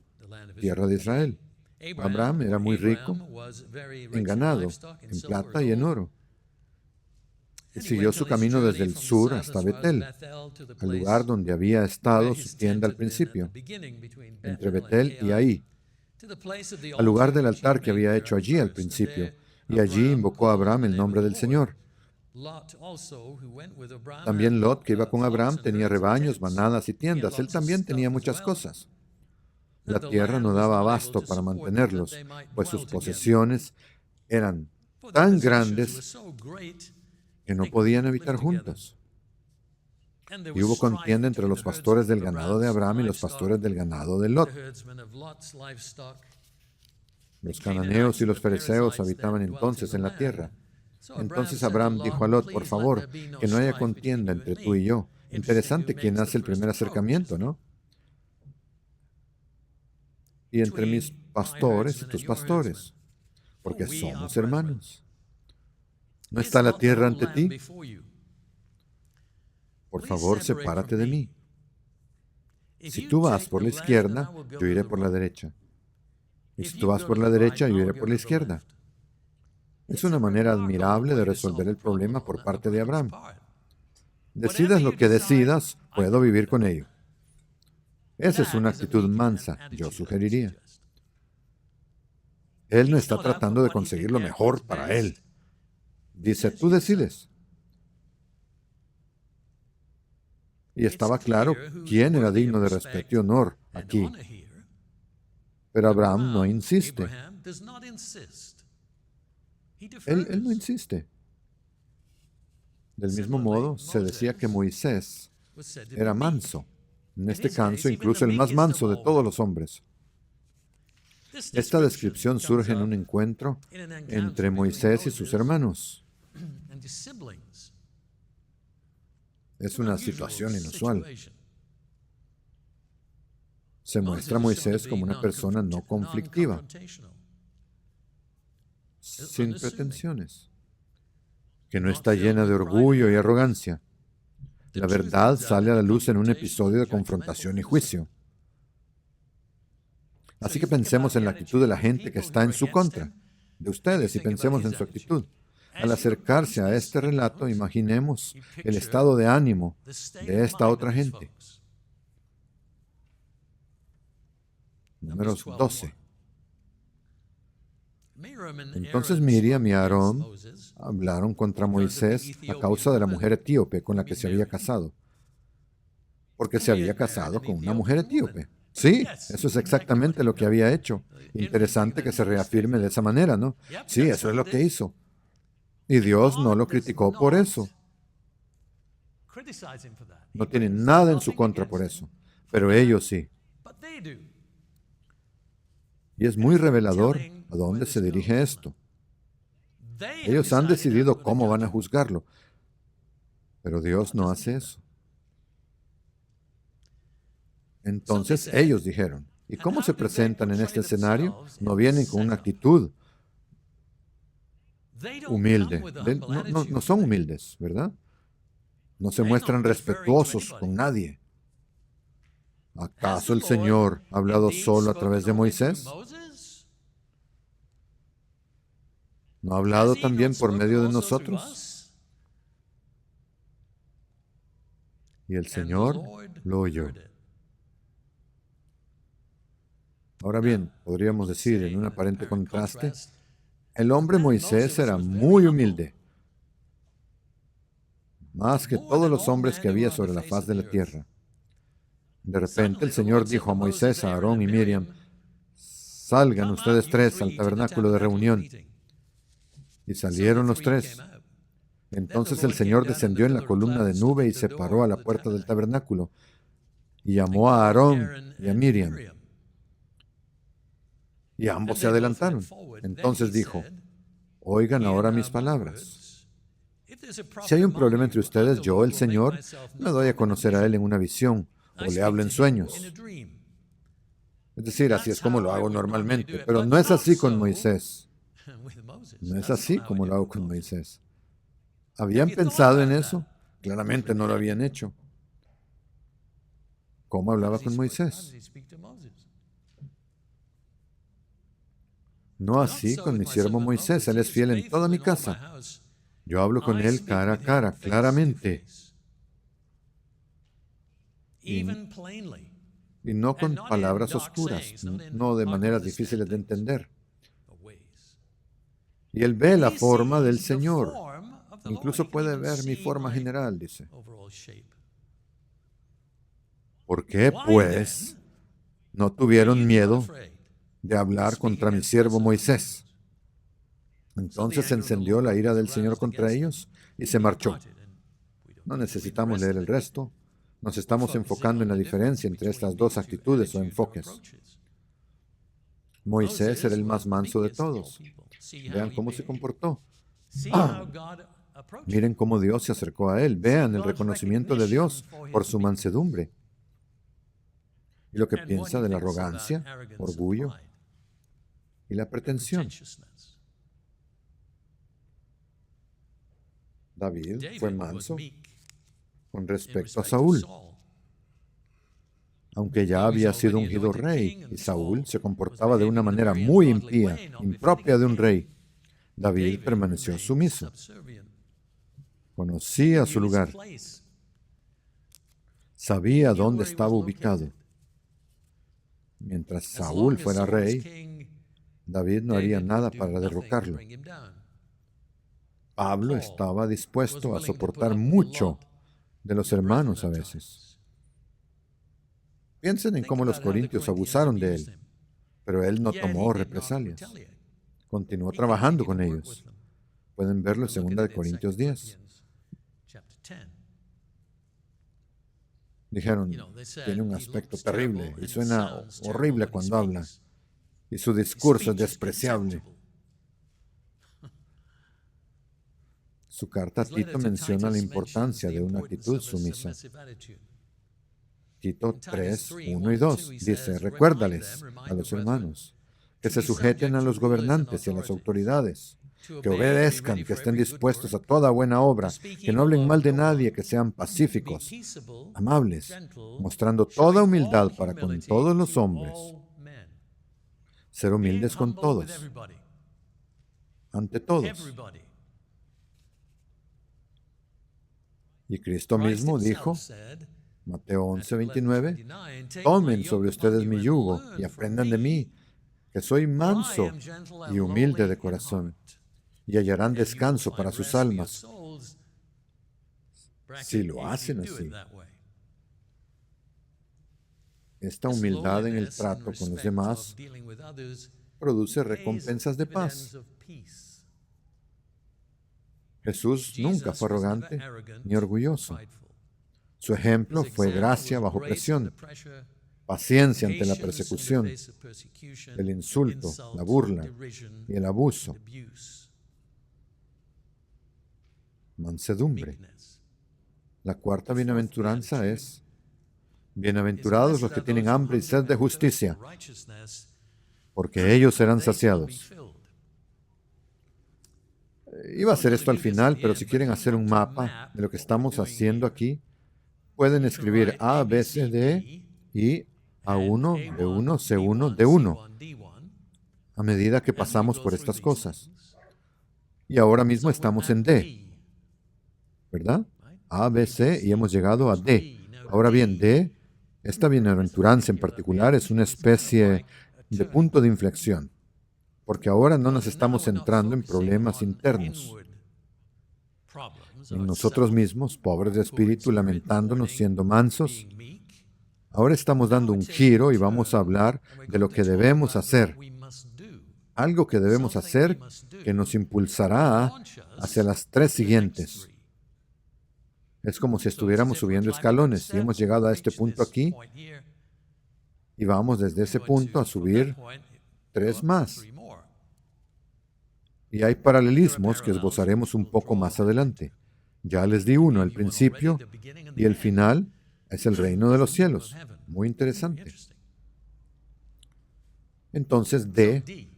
tierra de Israel. Abraham era muy rico en ganado, en plata y en oro. Y siguió su camino desde el sur hasta Betel, al lugar donde había estado su tienda al principio, entre Betel y Ahí, al lugar del altar que había hecho allí al principio, y allí invocó a Abraham el nombre del Señor. También Lot, que iba con Abraham, tenía rebaños, manadas y tiendas. Él también tenía muchas cosas. La tierra no daba abasto para mantenerlos, pues sus posesiones eran tan grandes que no podían habitar juntos. Y hubo contienda entre los pastores del ganado de Abraham y los pastores del ganado de Lot. Los cananeos y los fereceos habitaban entonces en la tierra. Entonces Abraham dijo a Lot: por favor, que no haya contienda entre tú y yo. Interesante quién hace el primer acercamiento, ¿no? Y entre mis pastores y tus pastores, porque somos hermanos. ¿No está la tierra ante ti? Por favor, sepárate de mí. Si tú vas por la izquierda, yo iré por la derecha. Y si tú vas por la derecha, yo iré por la izquierda. Es una manera admirable de resolver el problema por parte de Abraham. Decidas lo que decidas, puedo vivir con ello. Esa es una actitud mansa, yo sugeriría. Él no está tratando de conseguir lo mejor para él. Dice: tú decides. Y estaba claro quién era digno de respeto y honor aquí. Pero Abraham no insiste. Él no insiste. Del mismo modo, se decía que Moisés era manso. En este caso, incluso el más manso de todos los hombres. Esta descripción surge en un encuentro entre Moisés y sus hermanos. Es una situación inusual. Se muestra a Moisés como una persona no conflictiva, sin pretensiones, que no está llena de orgullo y arrogancia. La verdad sale a la luz en un episodio de confrontación y juicio. Así que pensemos en la actitud de la gente que está en su contra, de ustedes, y pensemos en su actitud. Al acercarse a este relato, imaginemos el estado de ánimo de esta otra gente. Números 12. Entonces Miriam y Aarón hablaron contra Moisés a causa de la mujer etíope con la que se había casado. Porque se había casado con una mujer etíope. Sí, eso es exactamente lo que había hecho. Interesante que se reafirme de esa manera, ¿no? Sí, eso es lo que hizo. Y Dios no lo criticó por eso. No tiene nada en su contra por eso. Pero ellos sí. Y es muy revelador a dónde se dirige esto. Ellos han decidido cómo van a juzgarlo. Pero Dios no hace eso. Entonces ellos dijeron: ¿y cómo se presentan en este escenario? No vienen con una actitud humilde. No son humildes, ¿verdad? No se muestran respetuosos con nadie. ¿Acaso el Señor ha hablado solo a través de Moisés? ¿No ha hablado también por medio de nosotros? Y el Señor lo oyó. Ahora bien, podríamos decir en un aparente contraste, el hombre Moisés era muy humilde, más que todos los hombres que había sobre la faz de la tierra. De repente el Señor dijo a Moisés, a Aarón y Miriam: salgan ustedes tres al tabernáculo de reunión. Y salieron los tres. Entonces el Señor descendió en la columna de nube y se paró a la puerta del tabernáculo, y llamó a Aarón y a Miriam. Y ambos se adelantaron. Entonces dijo: oigan ahora mis palabras. Si hay un problema entre ustedes, yo, el Señor, me doy a conocer a Él en una visión, o le hablo en sueños. Es decir, así es como lo hago normalmente, pero no es así con Moisés. No es así como lo hago con Moisés. ¿Habían pensado en eso? Claramente no lo habían hecho. ¿Cómo hablaba con Moisés? No así con mi siervo Moisés. Él es fiel en toda mi casa. Yo hablo con él cara a cara, claramente. Y no con palabras oscuras, no de maneras difíciles de entender. Y él ve la forma del Señor. Incluso puede ver mi forma general, dice. ¿Por qué, pues, no tuvieron miedo de hablar contra mi siervo Moisés? Entonces se encendió la ira del Señor contra ellos y se marchó. No necesitamos leer el resto. Nos estamos enfocando en la diferencia entre estas dos actitudes o enfoques. Moisés era el más manso de todos. Vean cómo se comportó. Miren cómo Dios se acercó a él. Vean el reconocimiento de Dios por su mansedumbre. Y lo que piensa de la arrogancia, orgullo y la pretensión. David fue manso con respecto a Saúl. Aunque ya había sido ungido rey y Saúl se comportaba de una manera muy impía, impropia de un rey, David permaneció sumiso. Conocía su lugar. Sabía dónde estaba ubicado. Mientras Saúl fuera rey, David no haría nada para derrocarlo. Pablo estaba dispuesto a soportar mucho de los hermanos a veces. Piensen en cómo los corintios abusaron de él, pero él no tomó represalias. Continuó trabajando con ellos. Pueden verlo en 2 Corintios 10. Dijeron, tiene un aspecto terrible y suena horrible cuando habla, y su discurso es despreciable. Su carta a Tito menciona la importancia de una actitud sumisa. Tito 3, 1 y 2 dice, recuérdales a los hermanos que se sujeten a los gobernantes y a las autoridades, que obedezcan, que estén dispuestos a toda buena obra, que no hablen mal de nadie, que sean pacíficos, amables, mostrando toda humildad para con todos los hombres. Ser humildes con todos, ante todos. Y Cristo mismo dijo, Mateo 11, 29, tomen sobre ustedes mi yugo y aprendan de mí, que soy manso y humilde de corazón, y hallarán descanso para sus almas, si lo hacen así. Esta humildad en el trato con los demás produce recompensas de paz. Jesús nunca fue arrogante ni orgulloso. Su ejemplo fue gracia bajo presión, paciencia ante la persecución, el insulto, la burla y el abuso, mansedumbre. La cuarta bienaventuranza es, bienaventurados los que tienen hambre y sed de justicia, porque ellos serán saciados. Iba a hacer esto al final, pero si quieren hacer un mapa de lo que estamos haciendo aquí, pueden escribir A, B, C, D y A1, B1, C1, D1 a medida que pasamos por estas cosas. Y ahora mismo estamos en D, ¿verdad? A, B, C y hemos llegado a D. Ahora bien, D, esta bienaventuranza en particular es una especie de punto de inflexión, porque ahora no nos estamos centrando en problemas internos, en nosotros mismos, pobres de espíritu, lamentándonos, siendo mansos. Ahora estamos dando un giro y vamos a hablar de lo que debemos hacer. Algo que debemos hacer que nos impulsará hacia las tres siguientes. Es como si estuviéramos subiendo escalones y hemos llegado a este punto aquí y vamos desde ese punto a subir 3 más. Y hay paralelismos que esbozaremos un poco más adelante. Ya les di uno al principio y el final es el reino de los cielos. Muy interesante. Entonces, D,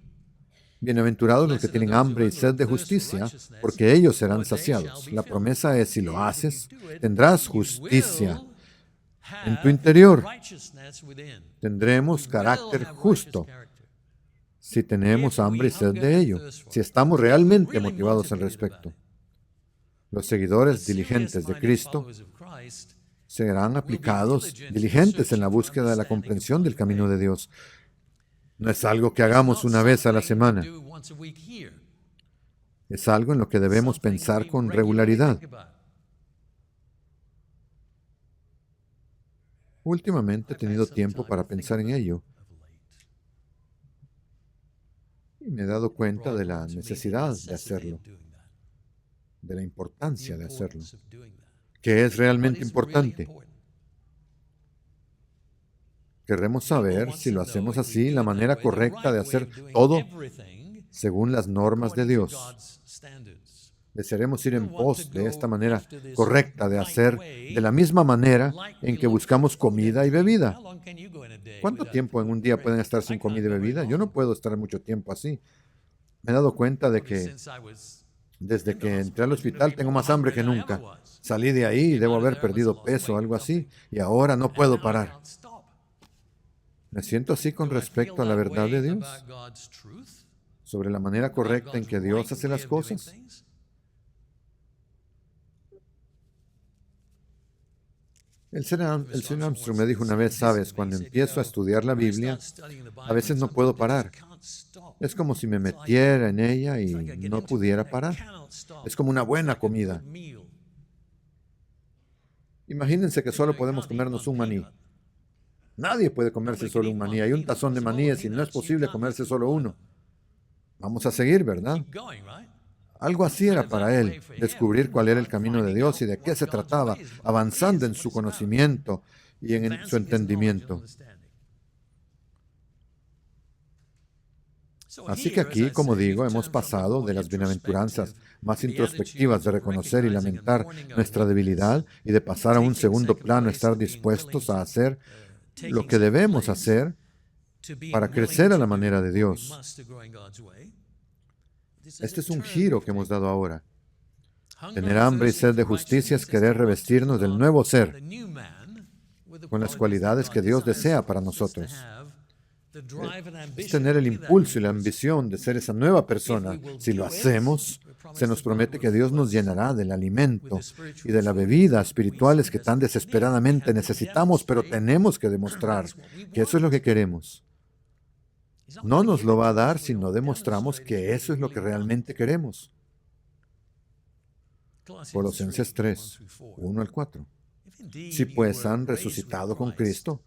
bienaventurados los que tienen hambre y sed de justicia, porque ellos serán saciados. La promesa es, si lo haces, tendrás justicia en tu interior. Tendremos carácter justo si tenemos hambre y sed de ello, si estamos realmente motivados al respecto. Los seguidores diligentes de Cristo serán aplicados, diligentes en la búsqueda de la comprensión del camino de Dios. No es algo que hagamos una vez a la semana. Es algo en lo que debemos pensar con regularidad. Últimamente he tenido tiempo para pensar en ello y me he dado cuenta de la necesidad de hacerlo, de la importancia de hacerlo. ¿Qué es realmente importante? Querremos saber si lo hacemos así, la manera correcta de hacer todo según las normas de Dios. Desearemos ir en pos de esta manera correcta de hacer, de la misma manera en que buscamos comida y bebida. ¿Cuánto tiempo en un día pueden estar sin comida y bebida? Yo no puedo estar mucho tiempo así. Me he dado cuenta de que desde que entré al hospital tengo más hambre que nunca. Salí de ahí y debo haber perdido peso o algo así, y ahora no puedo parar. Me siento así con respecto a la verdad de Dios, sobre la manera correcta en que Dios hace las cosas. El señor Armstrong me dijo una vez, sabes, cuando empiezo a estudiar la Biblia, a veces no puedo parar. Es como si me metiera en ella y no pudiera parar. Es como una buena comida. Imagínense que solo podemos comernos un maní. Nadie puede comerse solo un maní. Hay un tazón de maníes y no es posible comerse solo uno. Vamos a seguir, ¿verdad? Algo así era para él, descubrir cuál era el camino de Dios y de qué se trataba, avanzando en su conocimiento y en su entendimiento. Así que aquí, como digo, hemos pasado de las bienaventuranzas más introspectivas de reconocer y lamentar nuestra debilidad y de pasar a un segundo plano, estar dispuestos a hacer lo que debemos hacer para crecer a la manera de Dios. Este es un giro que hemos dado ahora. Tener hambre y sed de justicia es querer revestirnos del nuevo ser, con las cualidades que Dios desea para nosotros. Es tener el impulso y la ambición de ser esa nueva persona. Si lo hacemos, se nos promete que Dios nos llenará del alimento y de la bebida espirituales que tan desesperadamente necesitamos, pero tenemos que demostrar que eso es lo que queremos. No nos lo va a dar si no demostramos que eso es lo que realmente queremos. Colosenses 3, 1 al 4. Si pues han resucitado con Cristo,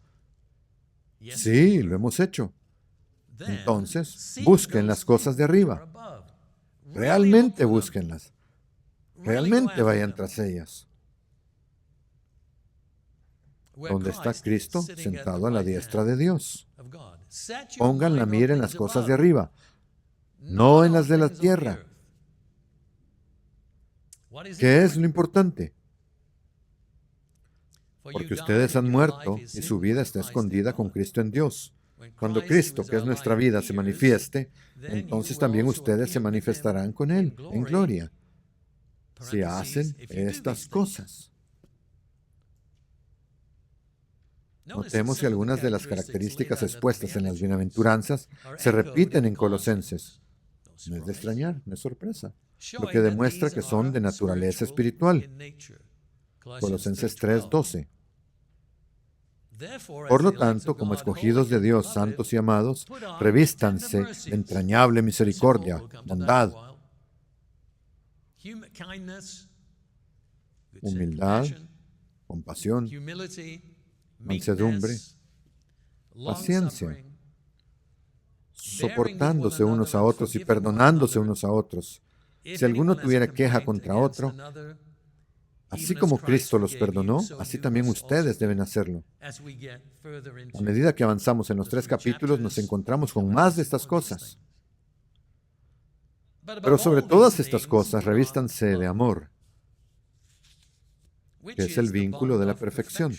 sí, lo hemos hecho. Entonces, busquen las cosas de arriba. Realmente búsquenlas. Realmente vayan tras ellas. Donde está Cristo sentado a la diestra de Dios. Pongan la mira en las cosas de arriba, no en las de la tierra. ¿Qué es lo importante? Porque ustedes han muerto y su vida está escondida con Cristo en Dios. Cuando Cristo, que es nuestra vida, se manifieste, entonces también ustedes se manifestarán con Él en gloria, si hacen estas cosas. Notemos que algunas de las características expuestas en las bienaventuranzas se repiten en Colosenses. No es de extrañar, no es sorpresa, lo que demuestra que son de naturaleza espiritual. Colosenses 3:12. Por lo tanto, como escogidos de Dios, santos y amados, revístanse de entrañable misericordia, bondad, humildad, compasión, mansedumbre, paciencia, soportándose unos a otros y perdonándose unos a otros. Si alguno tuviera queja contra otro, así como Cristo los perdonó, así también ustedes deben hacerlo. A medida que avanzamos en los 3 capítulos, nos encontramos con más de estas cosas. Pero sobre todas estas cosas, revístanse de amor, que es el vínculo de la perfección.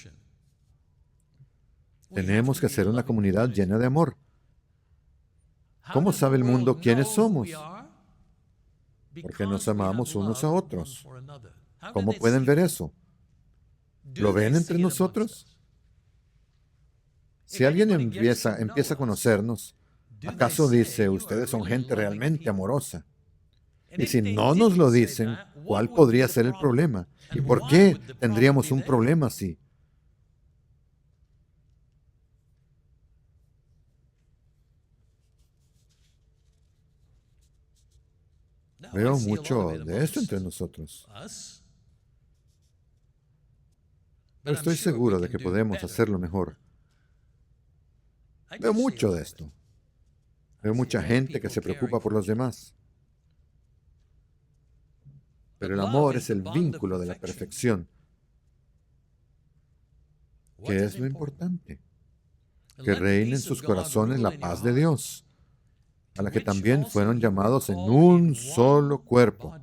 Tenemos que ser una comunidad llena de amor. ¿Cómo sabe el mundo quiénes somos? Porque nos amamos unos a otros. ¿Cómo pueden ver eso? ¿Lo ven entre nosotros? Si alguien empieza a conocernos, ¿acaso dice, ustedes son gente realmente amorosa? Y si no nos lo dicen, ¿cuál podría ser el problema? ¿Y por qué tendríamos un problema así? Veo mucho de esto entre nosotros. Pero estoy seguro de que podemos hacerlo mejor. Veo mucho de esto. Veo mucha gente que se preocupa por los demás. Pero el amor es el vínculo de la perfección. ¿Qué es lo importante? Que reine en sus corazones la paz de Dios, a la que también fueron llamados en un solo cuerpo.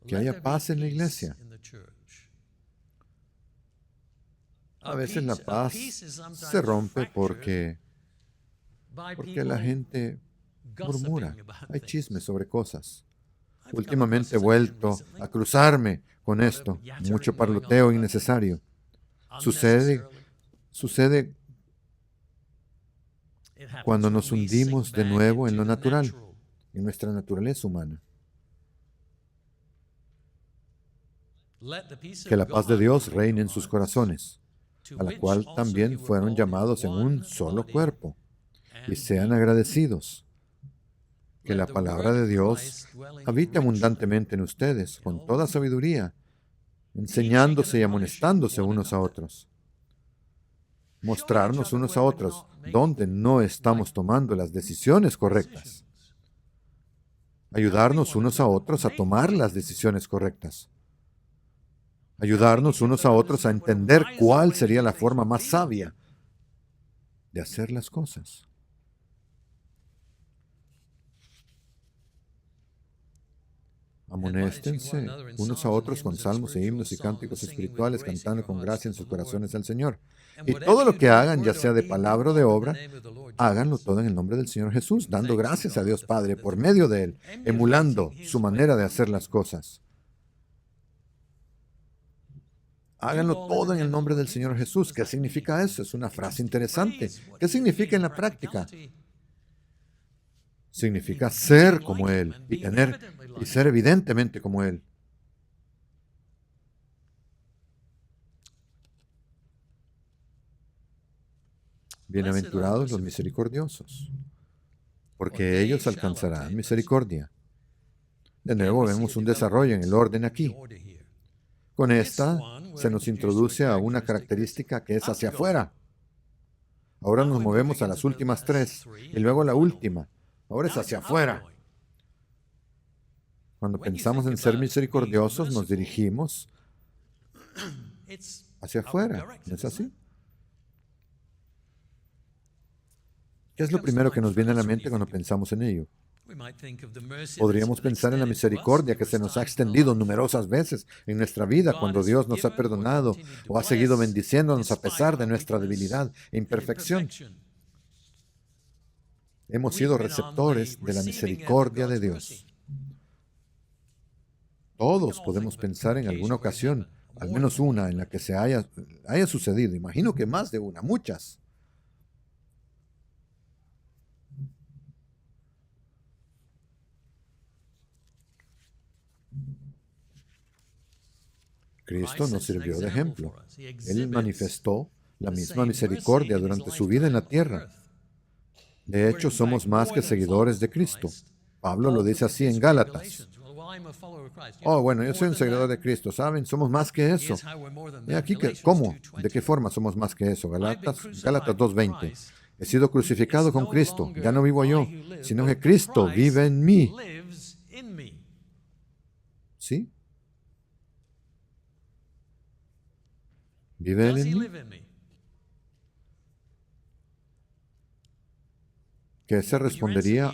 Que haya paz en la iglesia. A veces la paz se rompe porque la gente murmura. Hay chismes sobre cosas. Últimamente he vuelto a cruzarme con esto. Mucho parloteo innecesario. Sucede cuando nos hundimos de nuevo en lo natural, en nuestra naturaleza humana. Que la paz de Dios reine en sus corazones, a la cual también fueron llamados en un solo cuerpo, y sean agradecidos. Que la palabra de Dios habite abundantemente en ustedes, con toda sabiduría, enseñándose y amonestándose unos a otros. Mostrarnos unos a otros donde no estamos tomando las decisiones correctas. Ayudarnos unos a otros a tomar las decisiones correctas. Ayudarnos unos a otros a entender cuál sería la forma más sabia de hacer las cosas. Amonéstense unos a otros con salmos e himnos y cánticos espirituales, cantando con gracia en sus corazones al Señor. Y todo lo que hagan, ya sea de palabra o de obra, háganlo todo en el nombre del Señor Jesús, dando gracias a Dios Padre por medio de Él, emulando su manera de hacer las cosas. Háganlo todo en el nombre del Señor Jesús. ¿Qué significa eso? Es una frase interesante. ¿Qué significa en la práctica? Significa ser como Él y ser evidentemente como Él. Bienaventurados los misericordiosos, porque ellos alcanzarán misericordia. De nuevo vemos un desarrollo en el orden aquí. Con esta se nos introduce a una característica que es hacia afuera. Ahora nos movemos a las últimas tres y luego a la última. Ahora es hacia afuera. Cuando pensamos en ser misericordiosos, nos dirigimos hacia afuera. ¿No es así? ¿Qué es lo primero que nos viene a la mente cuando pensamos en ello? Podríamos pensar en la misericordia que se nos ha extendido numerosas veces en nuestra vida cuando Dios nos ha perdonado o ha seguido bendiciéndonos a pesar de nuestra debilidad e imperfección. Hemos sido receptores de la misericordia de Dios. Todos podemos pensar en alguna ocasión, al menos una, en la que se haya sucedido. Imagino que más de una, muchas. Cristo nos sirvió de ejemplo. Él manifestó la misma misericordia durante su vida en la tierra. De hecho, somos más que seguidores de Cristo. Pablo lo dice así en Gálatas. Oh, bueno, yo soy un seguidor de Cristo, ¿saben? Somos más que eso. Y aquí, ¿cómo? ¿De qué forma somos más que eso? Gálatas 2:20. He sido crucificado con Cristo. Ya no vivo yo, sino que Cristo vive en mí. ¿Sí? ¿Vive Él en mí? ¿Qué se respondería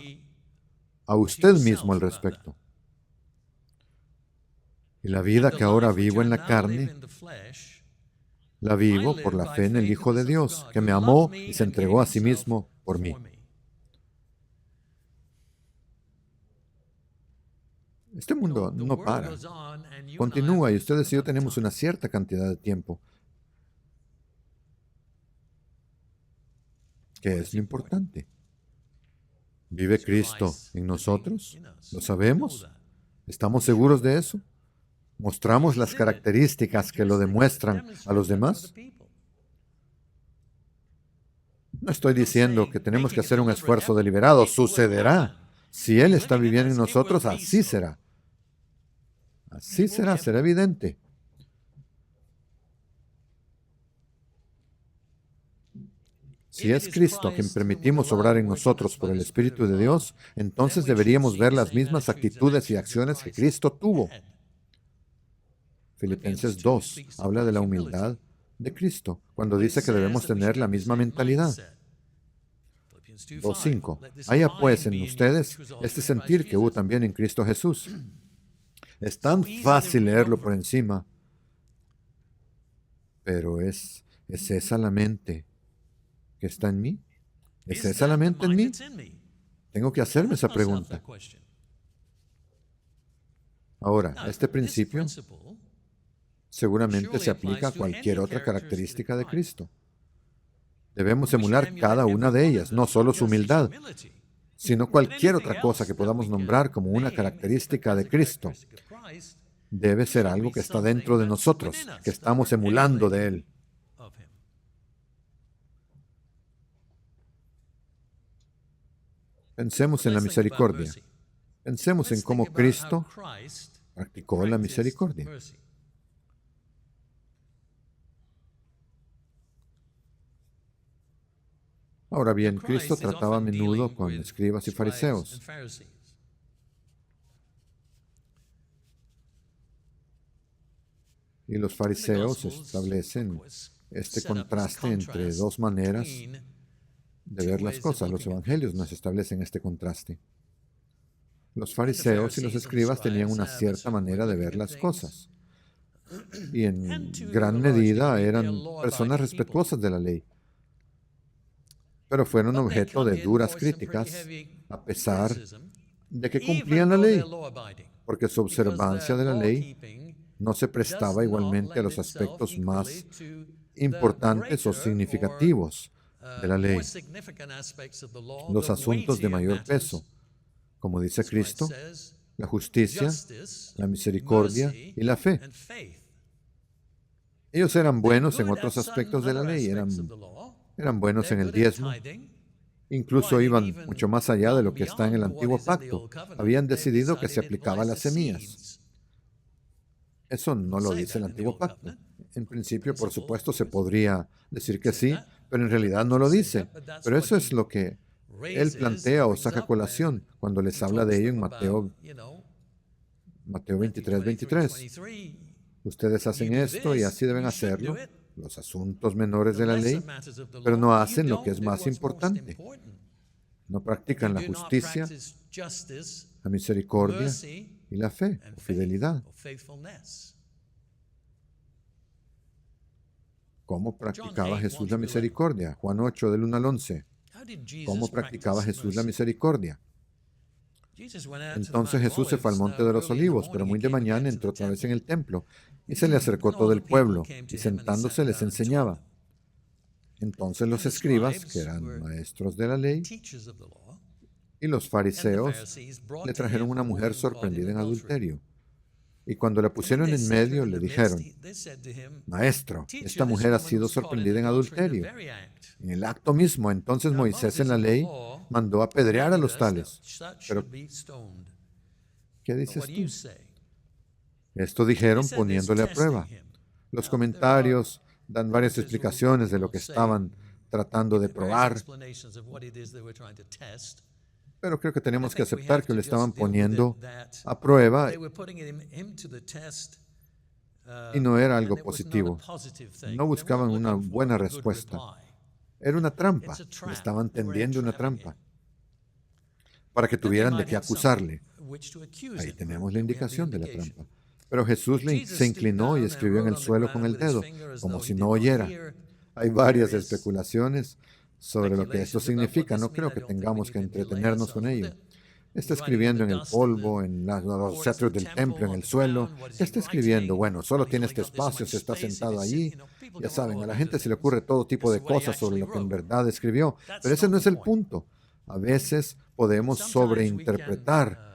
a usted mismo al respecto? Y la vida que ahora vivo en la carne, la vivo por la fe en el Hijo de Dios, que me amó y se entregó a sí mismo por mí. Este mundo no para. Continúa y ustedes y yo tenemos una cierta cantidad de tiempo. ¿Qué es lo importante? ¿Vive Cristo en nosotros? ¿Lo sabemos? ¿Estamos seguros de eso? ¿Mostramos las características que lo demuestran a los demás? No estoy diciendo que tenemos que hacer un esfuerzo deliberado. Sucederá. Si Él está viviendo en nosotros, así será. Así será, será evidente. Si es Cristo a quien permitimos obrar en nosotros por el Espíritu de Dios, entonces deberíamos ver las mismas actitudes y acciones que Cristo tuvo. Filipenses 2 habla de la humildad de Cristo, cuando dice que debemos tener la misma mentalidad. 2:5. Haya pues en ustedes este sentir que hubo también en Cristo Jesús. Es tan fácil leerlo por encima, pero ¿es esa la mente que está en mí? ¿Es esa la mente en mí? Tengo que hacerme esa pregunta. Ahora, este principio seguramente se aplica a cualquier otra característica de Cristo. Debemos emular cada una de ellas, no solo su humildad, sino cualquier otra cosa que podamos nombrar como una característica de Cristo. Debe ser algo que está dentro de nosotros, que estamos emulando de Él. Pensemos en la misericordia. Pensemos en cómo Cristo practicó la misericordia. Ahora bien, Cristo trataba a menudo con escribas y fariseos. Y los fariseos establecen este contraste entre dos maneras de ver las cosas. Los evangelios nos establecen este contraste. Los fariseos y los escribas tenían una cierta manera de ver las cosas. Y en gran medida eran personas respetuosas de la ley. Pero fueron objeto de duras críticas a pesar de que cumplían la ley, porque su observancia de la ley no se prestaba igualmente a los aspectos más importantes o significativos de la ley, los asuntos de mayor peso, como dice Cristo, la justicia, la misericordia y la fe. Ellos eran buenos en otros aspectos de la ley, eran buenos en el diezmo, incluso iban mucho más allá de lo que está en el antiguo pacto. Habían decidido que se aplicaba a las semillas. Eso no lo dice el antiguo pacto. En principio, por supuesto, se podría decir que sí, pero en realidad no lo dice. Pero eso es lo que él plantea o saca a colación cuando les habla de ello en Mateo 23:23. Ustedes hacen esto y así deben hacerlo, los asuntos menores de la ley, pero no hacen lo que es más importante. No practican la justicia, la misericordia y la fe o fidelidad. ¿Cómo practicaba Jesús la misericordia? Juan 8, del 1 al 11. ¿Cómo practicaba Jesús la misericordia? Entonces Jesús se fue al monte de los olivos, pero muy de mañana entró otra vez en el templo, y se le acercó todo el pueblo, y sentándose les enseñaba. Entonces los escribas, que eran maestros de la ley, y los fariseos le trajeron una mujer sorprendida en adulterio. Y cuando la pusieron en medio, le dijeron: Maestro, esta mujer ha sido sorprendida en adulterio. En el acto mismo, entonces Moisés en la ley mandó apedrear a los tales. Pero, ¿qué dices tú? Esto dijeron poniéndole a prueba. Los comentarios dan varias explicaciones de lo que estaban tratando de probar. Pero creo que tenemos que aceptar que le estaban poniendo a prueba y no era algo positivo. No buscaban una buena respuesta. Era una trampa. Le estaban tendiendo una trampa para que tuvieran de qué acusarle. Ahí tenemos la indicación de la trampa. Pero Jesús se inclinó y escribió en el suelo con el dedo, como si no oyera. Hay varias especulaciones sobre lo que esto significa. No creo que tengamos que entretenernos con ello. Está escribiendo en el polvo, en los cetros del templo, en el suelo. ¿Qué está escribiendo? Bueno, solo tiene este espacio, se está sentado allí. Ya saben, a la gente se le ocurre todo tipo de cosas sobre lo que en verdad escribió. Pero ese no es el punto. A veces podemos sobreinterpretar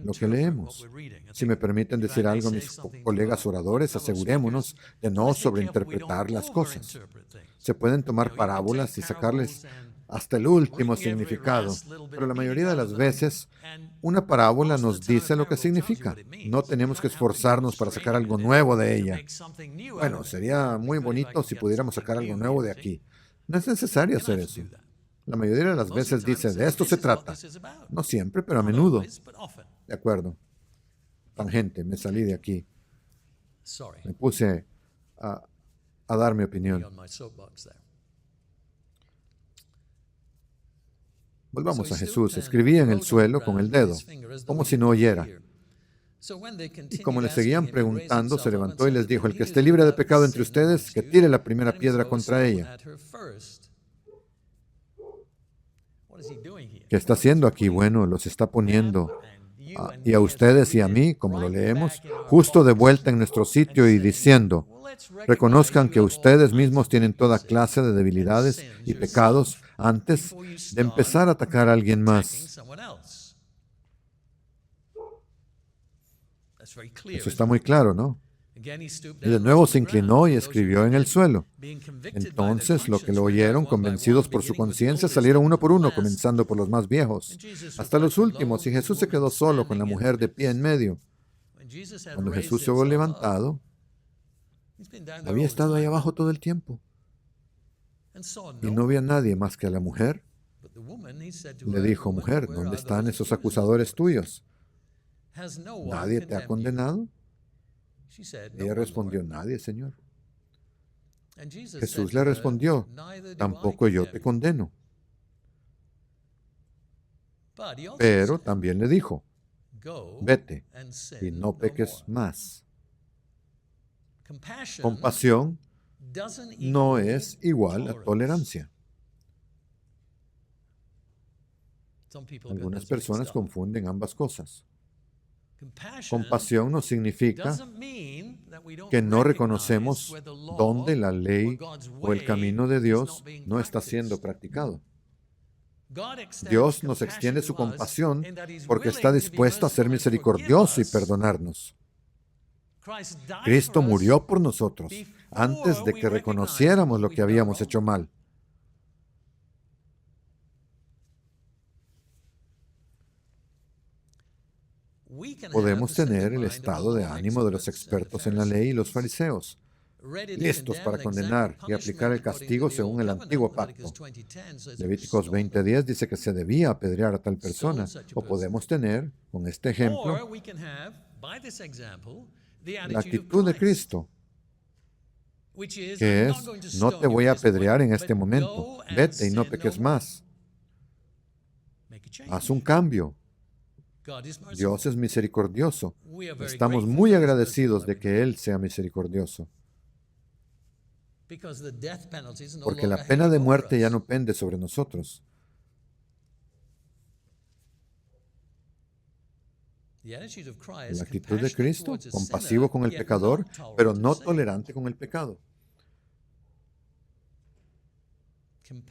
lo que leemos. Si me permiten decir algo, mis colegas oradores, asegurémonos de no sobreinterpretar las cosas. Se pueden tomar parábolas y sacarles hasta el último significado, pero la mayoría de las veces una parábola nos dice lo que significa. No tenemos que esforzarnos para sacar algo nuevo de ella. Bueno, sería muy bonito si pudiéramos sacar algo nuevo de aquí. No es necesario hacer eso. La mayoría de las veces dice, de esto se trata. No siempre, pero a menudo. De acuerdo. Tangente, me salí de aquí. Me puse a dar mi opinión. Volvamos a Jesús. Escribía en el suelo con el dedo, como si no oyera. Y como le seguían preguntando, se levantó y les dijo: el que esté libre de pecado entre ustedes, que tire la primera piedra contra ella. ¿Qué está haciendo aquí? Bueno, los está poniendo y a ustedes y a mí, como lo leemos, justo de vuelta en nuestro sitio y diciendo: reconozcan que ustedes mismos tienen toda clase de debilidades y pecados antes de empezar a atacar a alguien más. Eso está muy claro, ¿no? Y de nuevo se inclinó y escribió en el suelo. Entonces, los que lo oyeron, convencidos por su conciencia, salieron uno por uno, comenzando por los más viejos, hasta los últimos, y Jesús se quedó solo con la mujer de pie en medio. Cuando Jesús se hubo levantado, había estado ahí abajo todo el tiempo, y no había nadie más que a la mujer. Le dijo: mujer, ¿dónde están esos acusadores tuyos? ¿Nadie te ha condenado? Ella respondió: nadie, Señor. Jesús le respondió: tampoco yo te condeno. Pero también le dijo: vete y no peques más. Compasión no es igual a tolerancia. Algunas personas confunden ambas cosas. Compasión no significa que no reconocemos dónde la ley o el camino de Dios no está siendo practicado. Dios nos extiende su compasión porque está dispuesto a ser misericordioso y perdonarnos. Cristo murió por nosotros antes de que reconociéramos lo que habíamos hecho mal. Podemos tener el estado de ánimo de los expertos en la ley y los fariseos, listos para condenar y aplicar el castigo según el antiguo pacto. Levíticos 20:10 dice que se debía apedrear a tal persona. O podemos tener, con este ejemplo, la actitud de Cristo, que es: no te voy a apedrear en este momento, vete y no peques más. Haz un cambio. Dios es misericordioso. Estamos muy agradecidos de que Él sea misericordioso, porque la pena de muerte ya no pende sobre nosotros. La actitud de Cristo: compasivo con el pecador, pero no tolerante con el pecado.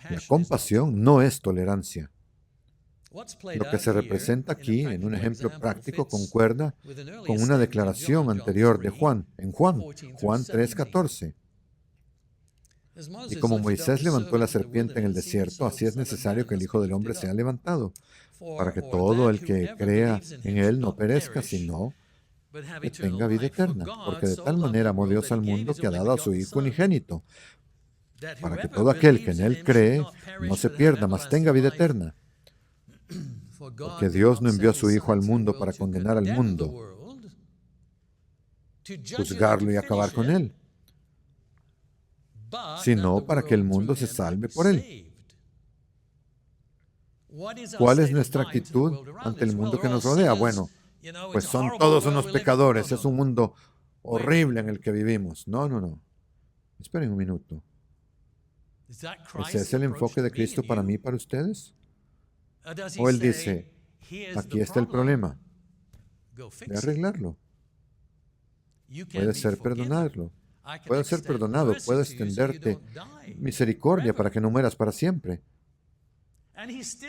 La compasión no es tolerancia. Lo que se representa aquí en un ejemplo práctico concuerda con una declaración anterior de Juan, en Juan 3:14. Y como Moisés levantó la serpiente en el desierto, así es necesario que el Hijo del Hombre sea levantado, para que todo el que crea en Él no perezca, sino que tenga vida eterna. Porque de tal manera amó Dios al mundo que ha dado a su Hijo unigénito, para que todo aquel que en Él cree no se pierda, mas tenga vida eterna. Porque Dios no envió a su Hijo al mundo para condenar al mundo, juzgarlo y acabar con él, sino para que el mundo se salve por él. ¿Cuál es nuestra actitud ante el mundo que nos rodea? Bueno, pues son todos unos pecadores, es un mundo horrible en el que vivimos. No. Esperen un minuto. ¿Ese es el enfoque de Cristo para mí y para ustedes? ¿O Él dice: aquí está el problema, ve a arreglarlo? Puedes ser perdonado, puedo extenderte misericordia para que no mueras para siempre.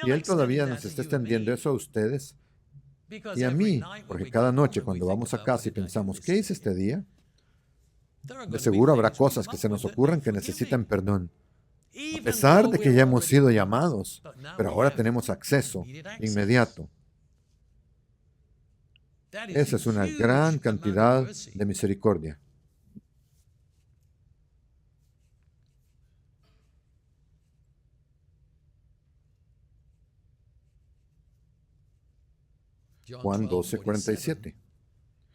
Y Él todavía nos está extendiendo eso a ustedes y a mí, porque cada noche cuando vamos a casa y pensamos: ¿qué hice este día? De seguro habrá cosas que se nos ocurran que necesitan perdón, a pesar de que ya hemos sido llamados, pero ahora tenemos acceso inmediato. Esa es una gran cantidad de misericordia. Juan 12:47.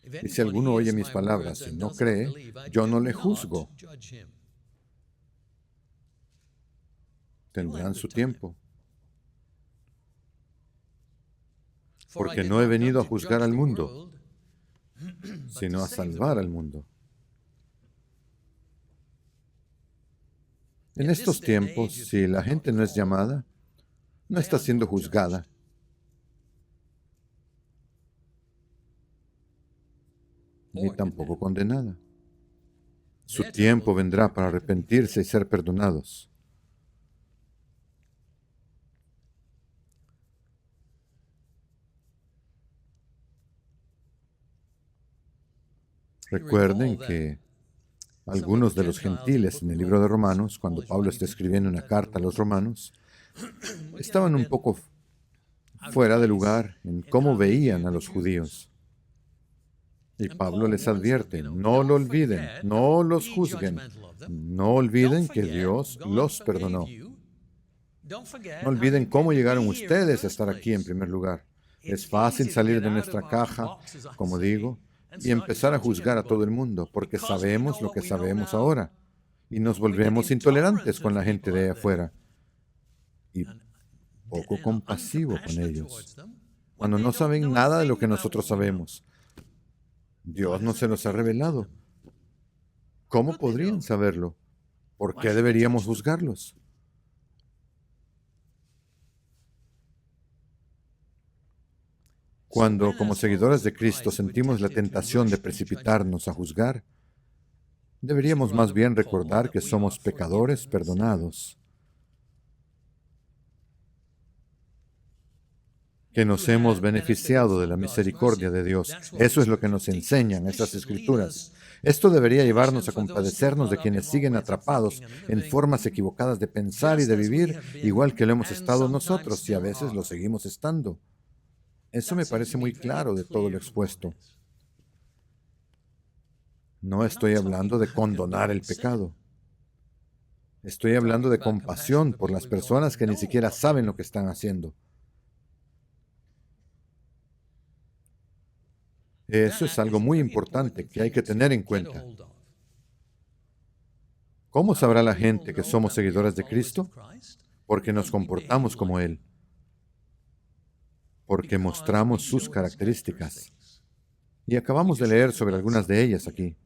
Y si alguno oye mis palabras y no cree, yo no le juzgo. Tendrán su tiempo. Porque no he venido a juzgar al mundo, sino a salvar al mundo. En estos tiempos, si la gente no es llamada, no está siendo juzgada. Ni tampoco condenada. Su tiempo vendrá para arrepentirse y ser perdonados. Recuerden que algunos de los gentiles en el libro de Romanos, cuando Pablo está escribiendo una carta a los romanos, estaban un poco fuera de lugar en cómo veían a los judíos. Y Pablo les advierte, no lo olviden, no los juzguen, no olviden que Dios los perdonó. No olviden cómo llegaron ustedes a estar aquí en primer lugar. Es fácil salir de nuestra caja, como digo, y empezar a juzgar a todo el mundo, porque sabemos lo que sabemos ahora, y nos volvemos intolerantes con la gente de afuera, y poco compasivos con ellos, cuando no saben nada de lo que nosotros sabemos. Dios no se los ha revelado. ¿Cómo podrían saberlo? ¿Por qué deberíamos juzgarlos? Cuando, como seguidores de Cristo, sentimos la tentación de precipitarnos a juzgar, deberíamos más bien recordar que somos pecadores perdonados, que nos hemos beneficiado de la misericordia de Dios. Eso es lo que nos enseñan estas escrituras. Esto debería llevarnos a compadecernos de quienes siguen atrapados en formas equivocadas de pensar y de vivir, igual que lo hemos estado nosotros y a veces lo seguimos estando. Eso me parece muy claro de todo lo expuesto. No estoy hablando de condonar el pecado. Estoy hablando de compasión por las personas que ni siquiera saben lo que están haciendo. Eso es algo muy importante que hay que tener en cuenta. ¿Cómo sabrá la gente que somos seguidores de Cristo? Porque nos comportamos como Él. Porque mostramos sus características. Y acabamos de leer sobre algunas de ellas aquí.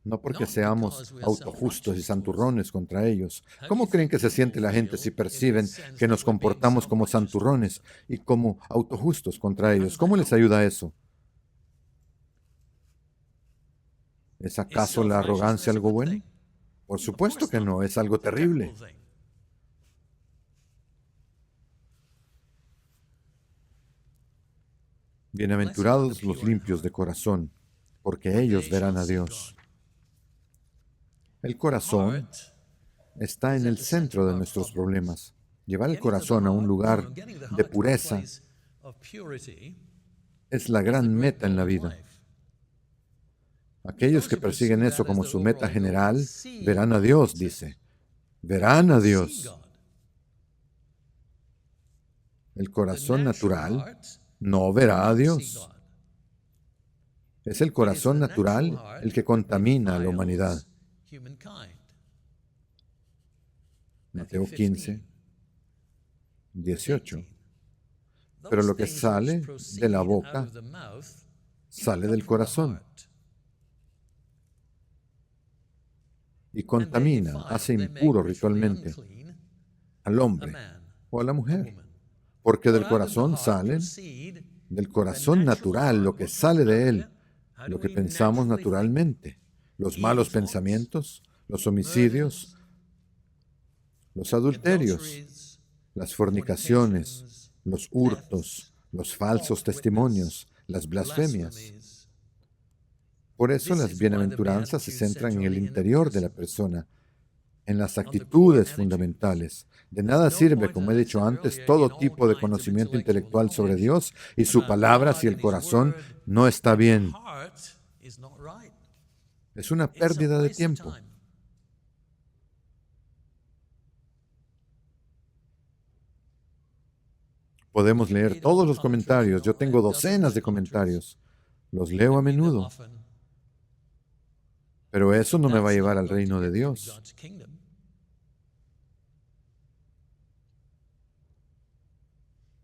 No porque seamos autojustos y santurrones contra ellos. ¿Cómo creen que se siente la gente si perciben que nos comportamos como santurrones y como autojustos contra ellos? ¿Cómo les ayuda eso? ¿Es acaso la arrogancia algo bueno? Por supuesto que no, es algo terrible. Bienaventurados los limpios de corazón, porque ellos verán a Dios. El corazón está en el centro de nuestros problemas. Llevar el corazón a un lugar de pureza es la gran meta en la vida. Aquellos que persiguen eso como su meta general, verán a Dios, dice. Verán a Dios. El corazón natural no verá a Dios. Es el corazón natural el que contamina a la humanidad. Mateo 15, 18. Pero lo que sale de la boca sale del corazón y contamina, hace impuro ritualmente al hombre o a la mujer, porque del corazón salen, del corazón natural, lo que sale de él, lo que pensamos naturalmente, los malos pensamientos, los homicidios, los adulterios, las fornicaciones, los hurtos, los falsos testimonios, las blasfemias. Por eso las bienaventuranzas se centran en el interior de la persona, en las actitudes fundamentales. De nada sirve, como he dicho antes, todo tipo de conocimiento intelectual sobre Dios y su palabra si el corazón no está bien. Es una pérdida de tiempo. Podemos leer todos los comentarios. Yo tengo docenas de comentarios. Los leo a menudo. Pero eso no me va a llevar al reino de Dios.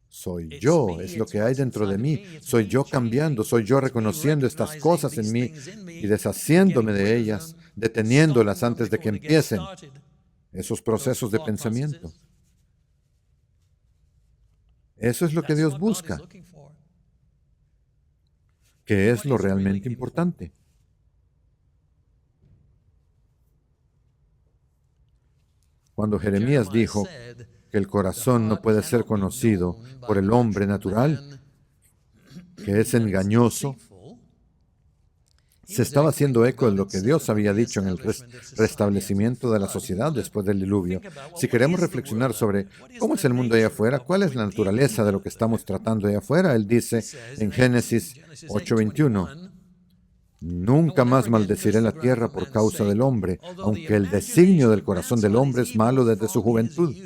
Soy yo, es lo que hay dentro de mí. Soy yo cambiando, soy yo reconociendo estas cosas en mí y deshaciéndome de ellas, deteniéndolas antes de que empiecen esos procesos de pensamiento. Eso es lo que Dios busca, que es lo realmente importante. Cuando Jeremías dijo que el corazón no puede ser conocido por el hombre natural, que es engañoso, se estaba haciendo eco de lo que Dios había dicho en el restablecimiento de la sociedad después del diluvio. Si queremos reflexionar sobre cómo es el mundo allá afuera, cuál es la naturaleza de lo que estamos tratando allá afuera, Él dice en Génesis 8:21, nunca más maldeciré la tierra por causa del hombre, aunque el designio del corazón del hombre es malo desde su juventud.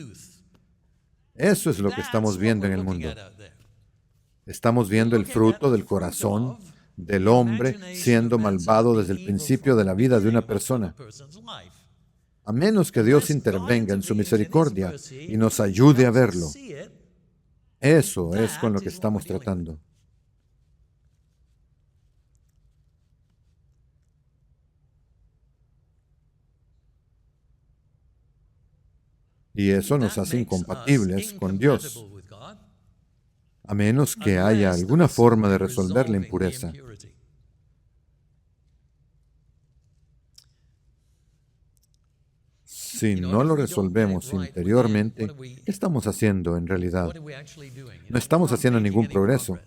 Eso es lo que estamos viendo en el mundo. Estamos viendo el fruto del corazón del hombre siendo malvado desde el principio de la vida de una persona. A menos que Dios intervenga en su misericordia y nos ayude a verlo. Eso es con lo que estamos tratando. Y eso nos hace incompatibles con Dios, a menos que haya alguna forma de resolver la impureza. Si no lo resolvemos interiormente, ¿qué estamos haciendo en realidad? No estamos haciendo ningún progreso.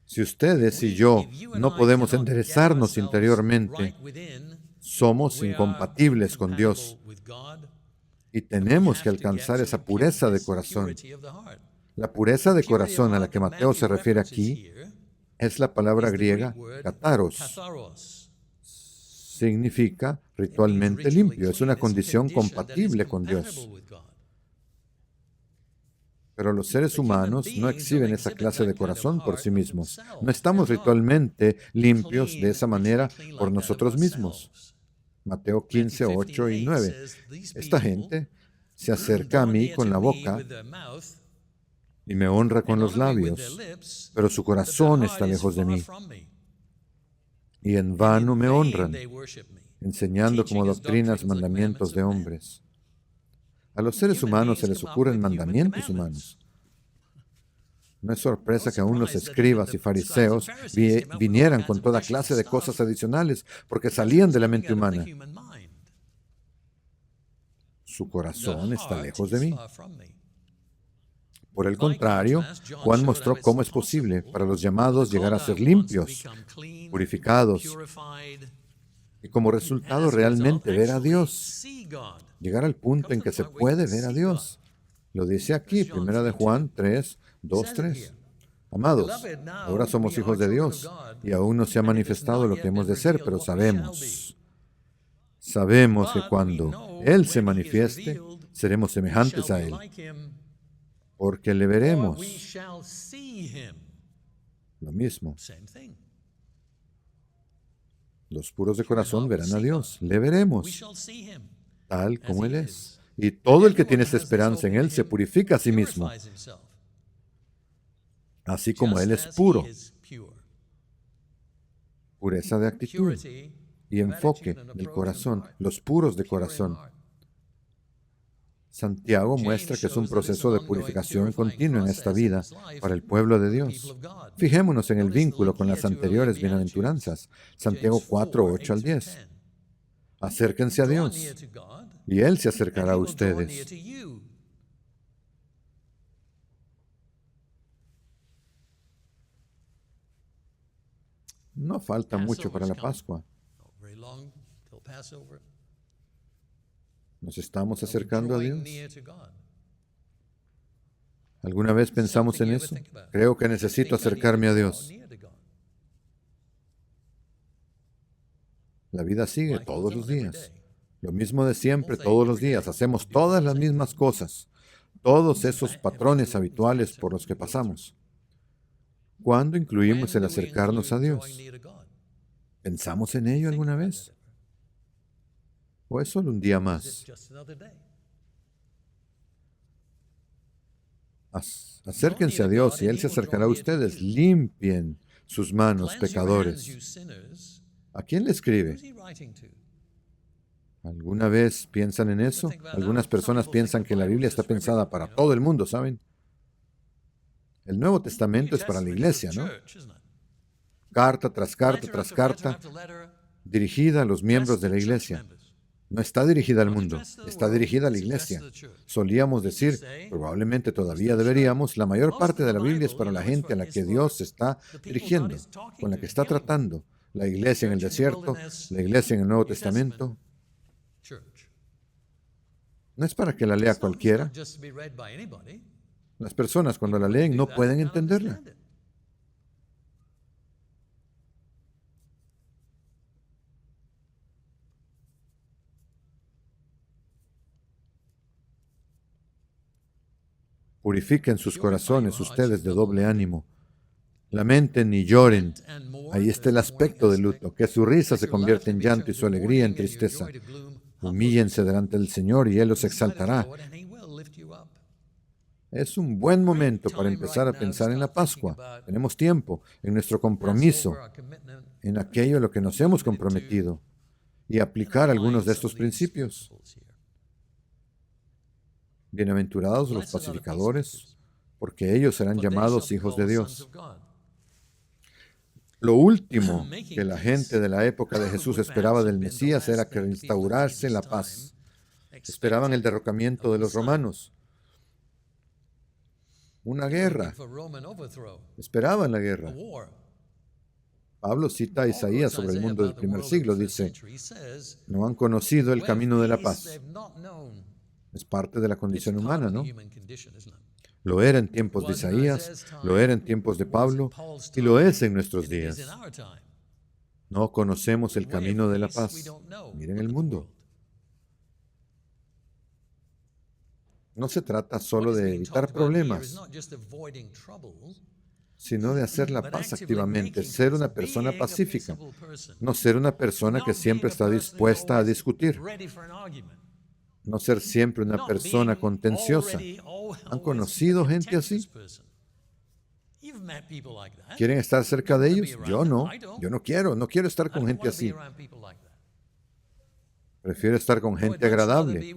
Si ustedes y yo no podemos enderezarnos interiormente, somos incompatibles con Dios y tenemos que alcanzar esa pureza de corazón. La pureza de corazón a la que Mateo se refiere aquí es la palabra griega kataros. Significa ritualmente limpio, es una condición compatible con Dios. Pero los seres humanos no exhiben esa clase de corazón por sí mismos. No estamos ritualmente limpios de esa manera por nosotros mismos. Mateo 15, 8 y 9. Esta gente se acerca a mí con la boca y me honra con los labios, pero su corazón está lejos de mí. Y en vano me honran, enseñando como doctrinas mandamientos de hombres. A los seres humanos se les ocurren mandamientos humanos. No es sorpresa que aún los escribas y fariseos vinieran con toda clase de cosas adicionales, porque salían de la mente humana. Su corazón está lejos de mí. Por el contrario, Juan mostró cómo es posible para los llamados llegar a ser limpios, purificados, y como resultado realmente ver a Dios. Llegar al punto en que se puede ver a Dios. Lo dice aquí, 1 de Juan 3, 2, 3. Amados, ahora somos hijos de Dios y aún no se ha manifestado lo que hemos de ser, pero sabemos que cuando Él se manifieste, seremos semejantes a Él, porque le veremos. Lo mismo. Los puros de corazón verán a Dios, le veremos, tal como Él es. Y todo el que tiene esa esperanza en Él se purifica a sí mismo, así como Él es puro. Pureza de actitud y enfoque del corazón, los puros de corazón. Santiago muestra que es un proceso de purificación continua en esta vida para el pueblo de Dios. Fijémonos en el vínculo con las anteriores bienaventuranzas, Santiago 4, 8 al 10. Acérquense a Dios y Él se acercará a ustedes. No falta mucho para la Pascua. ¿Nos estamos acercando a Dios? ¿Alguna vez pensamos en eso? Creo que necesito acercarme a Dios. La vida sigue todos los días. Lo mismo de siempre, todos los días. Hacemos todas las mismas cosas. todos esos patrones habituales por los que pasamos. ¿Cuándo incluimos el acercarnos a Dios? ¿Pensamos en ello alguna vez? ¿O es solo un día más? Acérquense a Dios y Él se acercará a ustedes. Limpien sus manos, pecadores. ¿A quién le escribe? ¿Alguna vez piensan en eso? Algunas personas piensan que la Biblia está pensada para todo el mundo, ¿saben? El Nuevo Testamento es para la iglesia, ¿no? Carta tras carta tras carta, dirigida a los miembros de la iglesia. No está dirigida al mundo, está dirigida a la iglesia. Solíamos decir, probablemente todavía deberíamos, la mayor parte de la Biblia es para la gente a la que Dios se está dirigiendo, con la que está tratando. La iglesia en el desierto, la iglesia en el Nuevo Testamento. No es para que la lea cualquiera. Las personas cuando la leen no pueden entenderla. Purifiquen sus corazones ustedes de doble ánimo. Lamenten y lloren. Ahí está el aspecto del luto, que su risa se convierte en llanto y su alegría en tristeza. Humíllense delante del Señor y Él los exaltará. Es un buen momento para empezar a pensar en la Pascua. Tenemos tiempo, en nuestro compromiso, en aquello a lo que nos hemos comprometido, y aplicar algunos de estos principios. Bienaventurados los pacificadores, porque ellos serán llamados hijos de Dios. Lo último que la gente de la época de Jesús esperaba del Mesías era que restaurase la paz. Esperaban el derrocamiento de los romanos. Una guerra. Esperaban la guerra. Pablo cita a Isaías sobre el mundo del primer siglo. Dice, no han conocido el camino de la paz. Es parte de la condición humana, ¿no? Lo era en tiempos de Isaías, lo era en tiempos de Pablo, y lo es en nuestros días. No conocemos el camino de la paz. Miren el mundo. No se trata solo de evitar problemas, sino de hacer la paz activamente, ser una persona pacífica, no ser una persona que siempre está dispuesta a discutir, no ser siempre una persona contenciosa. ¿Han conocido gente así? ¿Quieren estar cerca de ellos? Yo no quiero estar con gente así. Prefiero estar con gente agradable,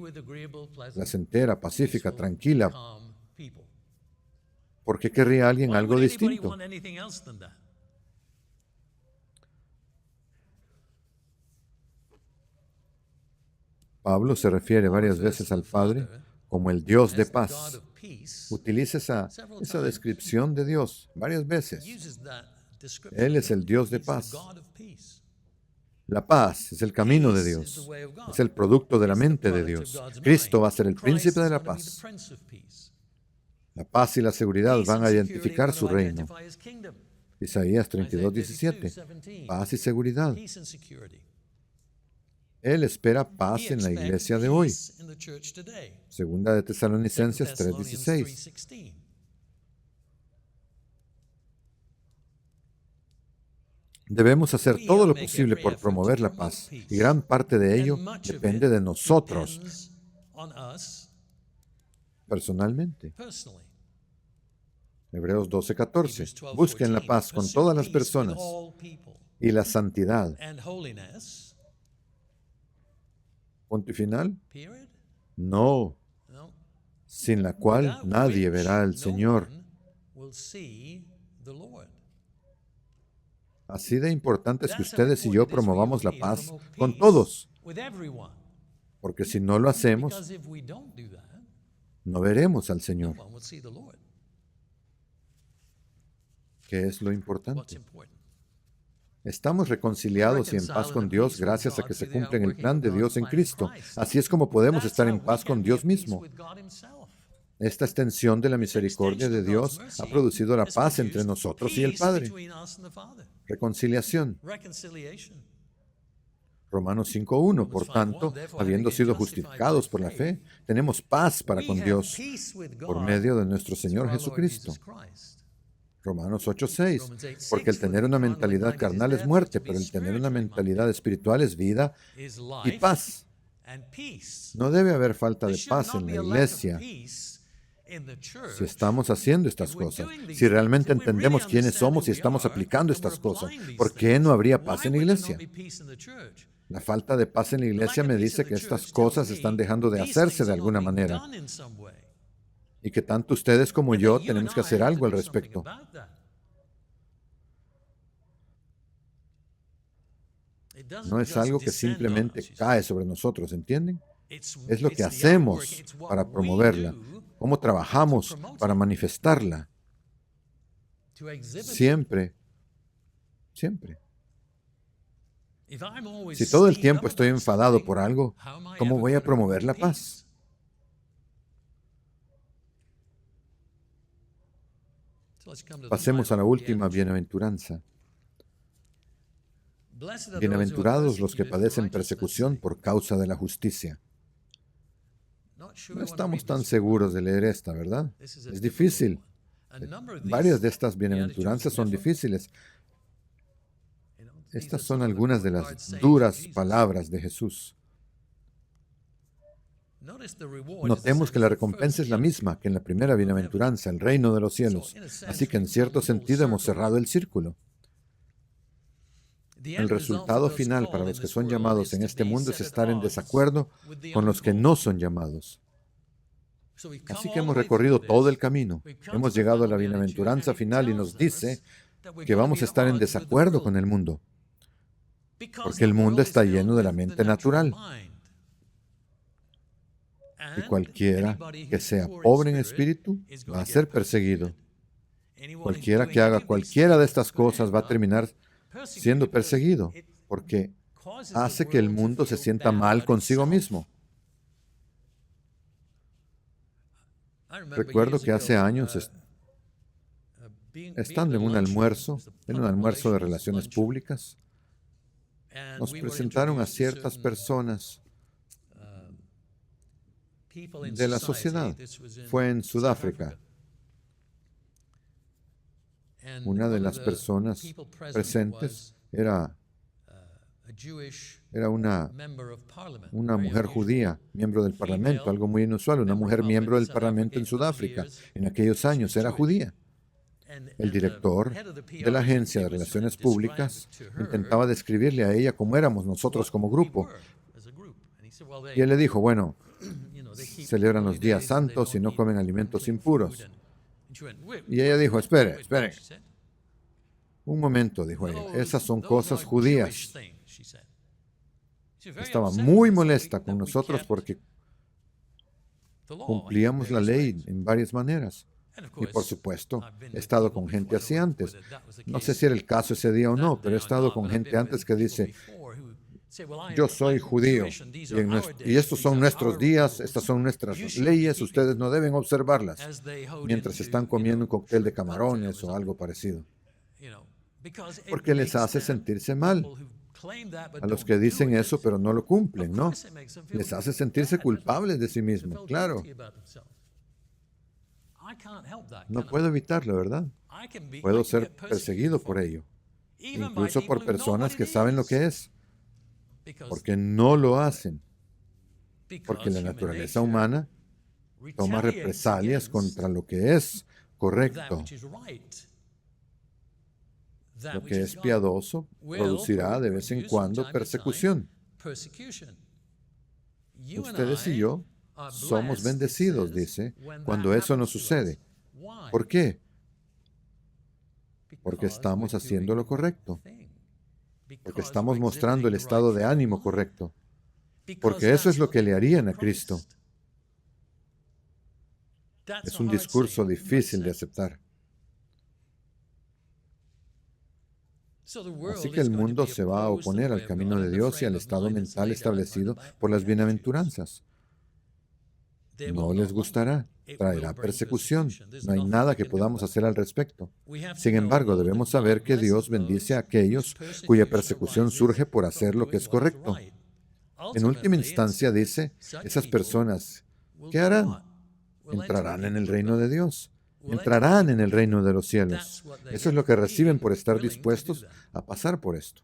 placentera, pacífica, tranquila. ¿Por qué querría alguien algo distinto? Pablo se refiere varias veces al Padre como el Dios de paz. Utiliza esa descripción de Dios varias veces. Él es el Dios de paz. La paz es el camino de Dios, es el producto de la mente de Dios. Cristo va a ser el príncipe de la paz. La paz y la seguridad van a identificar su reino. Isaías 32:17. Paz y seguridad. Él espera paz en la iglesia de hoy. Segunda de Tesalonicenses 3:16. Debemos hacer todo lo posible por promover la paz, y gran parte de ello depende de nosotros, personalmente. Hebreos 12:14. Busquen la paz con todas las personas y la santidad. ¿Punto y final? No. Sin la cual nadie verá al Señor. Así de importante es que ustedes y yo promovamos la paz con todos. Porque si no lo hacemos, no veremos al Señor. ¿Qué es lo importante? Estamos reconciliados y en paz con Dios gracias a que se cumple el plan de Dios en Cristo. Así es como podemos estar en paz con Dios mismo. Esta extensión de la misericordia de Dios ha producido la paz entre nosotros y el Padre. Reconciliación. Romanos 5:1. Por tanto, habiendo sido justificados por la fe, tenemos paz para con Dios por medio de nuestro Señor Jesucristo. Romanos 8:6. Porque el tener una mentalidad carnal es muerte, pero el tener una mentalidad espiritual es vida y paz. No debe haber falta de paz en la iglesia si estamos haciendo estas cosas, si realmente entendemos quiénes somos y estamos aplicando estas cosas. ¿Por qué no habría paz en la iglesia? La falta de paz en la iglesia me dice que estas cosas están dejando de hacerse de alguna manera y que tanto ustedes como yo tenemos que hacer algo al respecto. No es algo que simplemente cae sobre nosotros, ¿entienden? Es lo que hacemos para promoverla, cómo trabajamos para manifestarla. Siempre, siempre. Si todo el tiempo estoy enfadado por algo, ¿cómo voy a promover la paz? Pasemos a la última bienaventuranza. Bienaventurados los que padecen persecución por causa de la justicia. No estamos tan seguros de leer esta, ¿verdad? Es difícil. Varias de estas bienaventuranzas son difíciles. Estas son algunas de las duras palabras de Jesús. Notemos que la recompensa es la misma que en la primera bienaventuranza, el reino de los cielos. Así que en cierto sentido hemos cerrado el círculo. El resultado final para los que son llamados en este mundo es estar en desacuerdo con los que no son llamados. Así que hemos recorrido todo el camino. Hemos llegado a la bienaventuranza final y nos dice que vamos a estar en desacuerdo con el mundo, porque el mundo está lleno de la mente natural. Y cualquiera que sea pobre en espíritu va a ser perseguido. Cualquiera que haga cualquiera de estas cosas va a terminar siendo perseguido, porque hace que el mundo se sienta mal consigo mismo. Recuerdo que hace años, estando en un almuerzo de relaciones públicas, nos presentaron a ciertas personas de la sociedad. Fue en Sudáfrica. Una de las personas presentes era una mujer judía, miembro del Parlamento, algo muy inusual. Una mujer miembro del Parlamento en Sudáfrica en aquellos años era judía. El director de la Agencia de Relaciones Públicas intentaba describirle a ella cómo éramos nosotros como grupo. Y él le dijo, bueno, celebran los días santos y no comen alimentos impuros. Y ella dijo, espere. Un momento, dijo ella, esas son cosas judías. Estaba muy molesta con nosotros porque cumplíamos la ley en varias maneras. Y por supuesto, he estado con gente así antes. No sé si era el caso ese día o no, pero he estado con gente antes que dice, yo soy judío y estos son nuestros días, estas son nuestras leyes, ustedes no deben observarlas mientras están comiendo un cóctel de camarones o algo parecido. Porque les hace sentirse mal. A los que dicen eso pero no lo cumplen, ¿no? Les hace sentirse culpables de sí mismos, claro. No puedo evitarlo, ¿verdad? Puedo ser perseguido por ello, incluso por personas que saben lo que es, porque no lo hacen, porque la naturaleza humana toma represalias contra lo que es correcto. Lo que es piadoso producirá de vez en cuando persecución. Ustedes y yo somos bendecidos, dice, cuando eso no sucede. ¿Por qué? Porque estamos haciendo lo correcto. Porque estamos mostrando el estado de ánimo correcto. Porque eso es lo que le harían a Cristo. Es un discurso difícil de aceptar. Así que el mundo se va a oponer al camino de Dios y al estado mental establecido por las bienaventuranzas. No les gustará, traerá persecución. No hay nada que podamos hacer al respecto. Sin embargo, debemos saber que Dios bendice a aquellos cuya persecución surge por hacer lo que es correcto. En última instancia dice, esas personas, ¿qué harán? Entrarán en el reino de Dios. Entrarán en el reino de los cielos. Eso es lo que reciben por estar dispuestos a pasar por esto.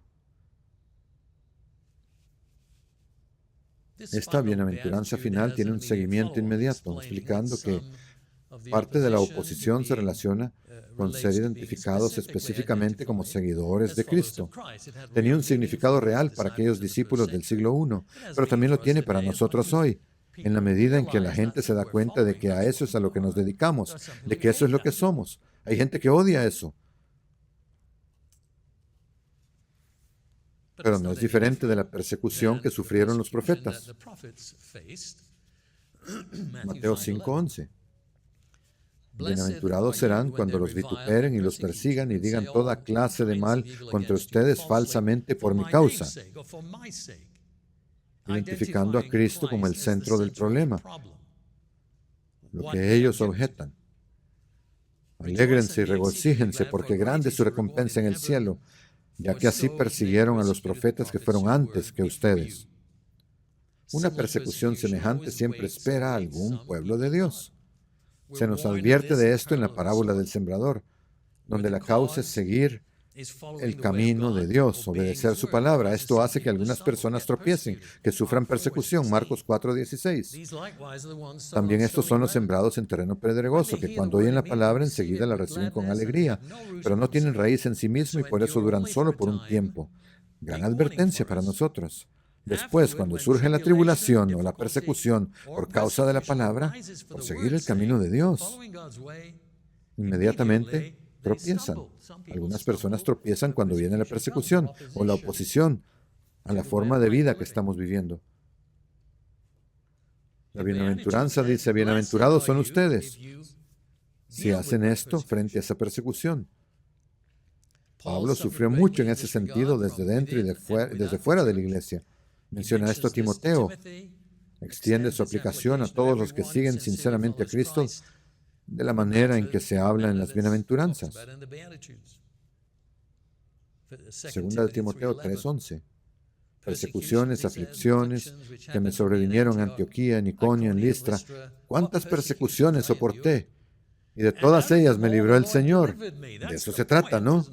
Esta bienaventuranza final tiene un seguimiento inmediato, explicando que parte de la oposición se relaciona con ser identificados específicamente como seguidores de Cristo. Tenía un significado real para aquellos discípulos del siglo I, pero también lo tiene para nosotros hoy, en la medida en que la gente se da cuenta de que a eso es a lo que nos dedicamos, de que eso es lo que somos. Hay gente que odia eso. Pero no es diferente de la persecución que sufrieron los profetas. Mateo 5:11. Bienaventurados serán cuando los vituperen y los persigan y digan toda clase de mal contra ustedes falsamente por mi causa, identificando a Cristo como el centro del problema, lo que ellos objetan. Alégrense y regocíjense, porque grande es su recompensa en el cielo, ya que así persiguieron a los profetas que fueron antes que ustedes. Una persecución semejante siempre espera a algún pueblo de Dios. Se nos advierte de esto en la parábola del sembrador, donde la causa es seguir el camino de Dios, obedecer su palabra. Esto hace que algunas personas tropiecen, que sufran persecución. Marcos 4:16. También estos son los sembrados en terreno pedregoso, que cuando oyen la palabra enseguida la reciben con alegría, pero no tienen raíz en sí mismo y por eso duran solo por un tiempo. Gran advertencia para nosotros. Después, cuando surge la tribulación o la persecución por causa de la palabra, por seguir el camino de Dios, inmediatamente tropiezan. Algunas personas tropiezan cuando viene la persecución o la oposición a la forma de vida que estamos viviendo. La bienaventuranza dice, bienaventurados son ustedes si hacen esto frente a esa persecución. Pablo sufrió mucho en ese sentido desde dentro y desde fuera de la iglesia. Menciona esto a Timoteo. Extiende su aplicación a todos los que siguen sinceramente a Cristo de la manera en que se habla en las bienaventuranzas. Segunda de Timoteo 3:11. Persecuciones, aflicciones que me sobrevinieron en Antioquía, en Iconio, en Listra. ¿Cuántas persecuciones soporté? Y de todas ellas me libró el Señor. De eso se trata, ¿no?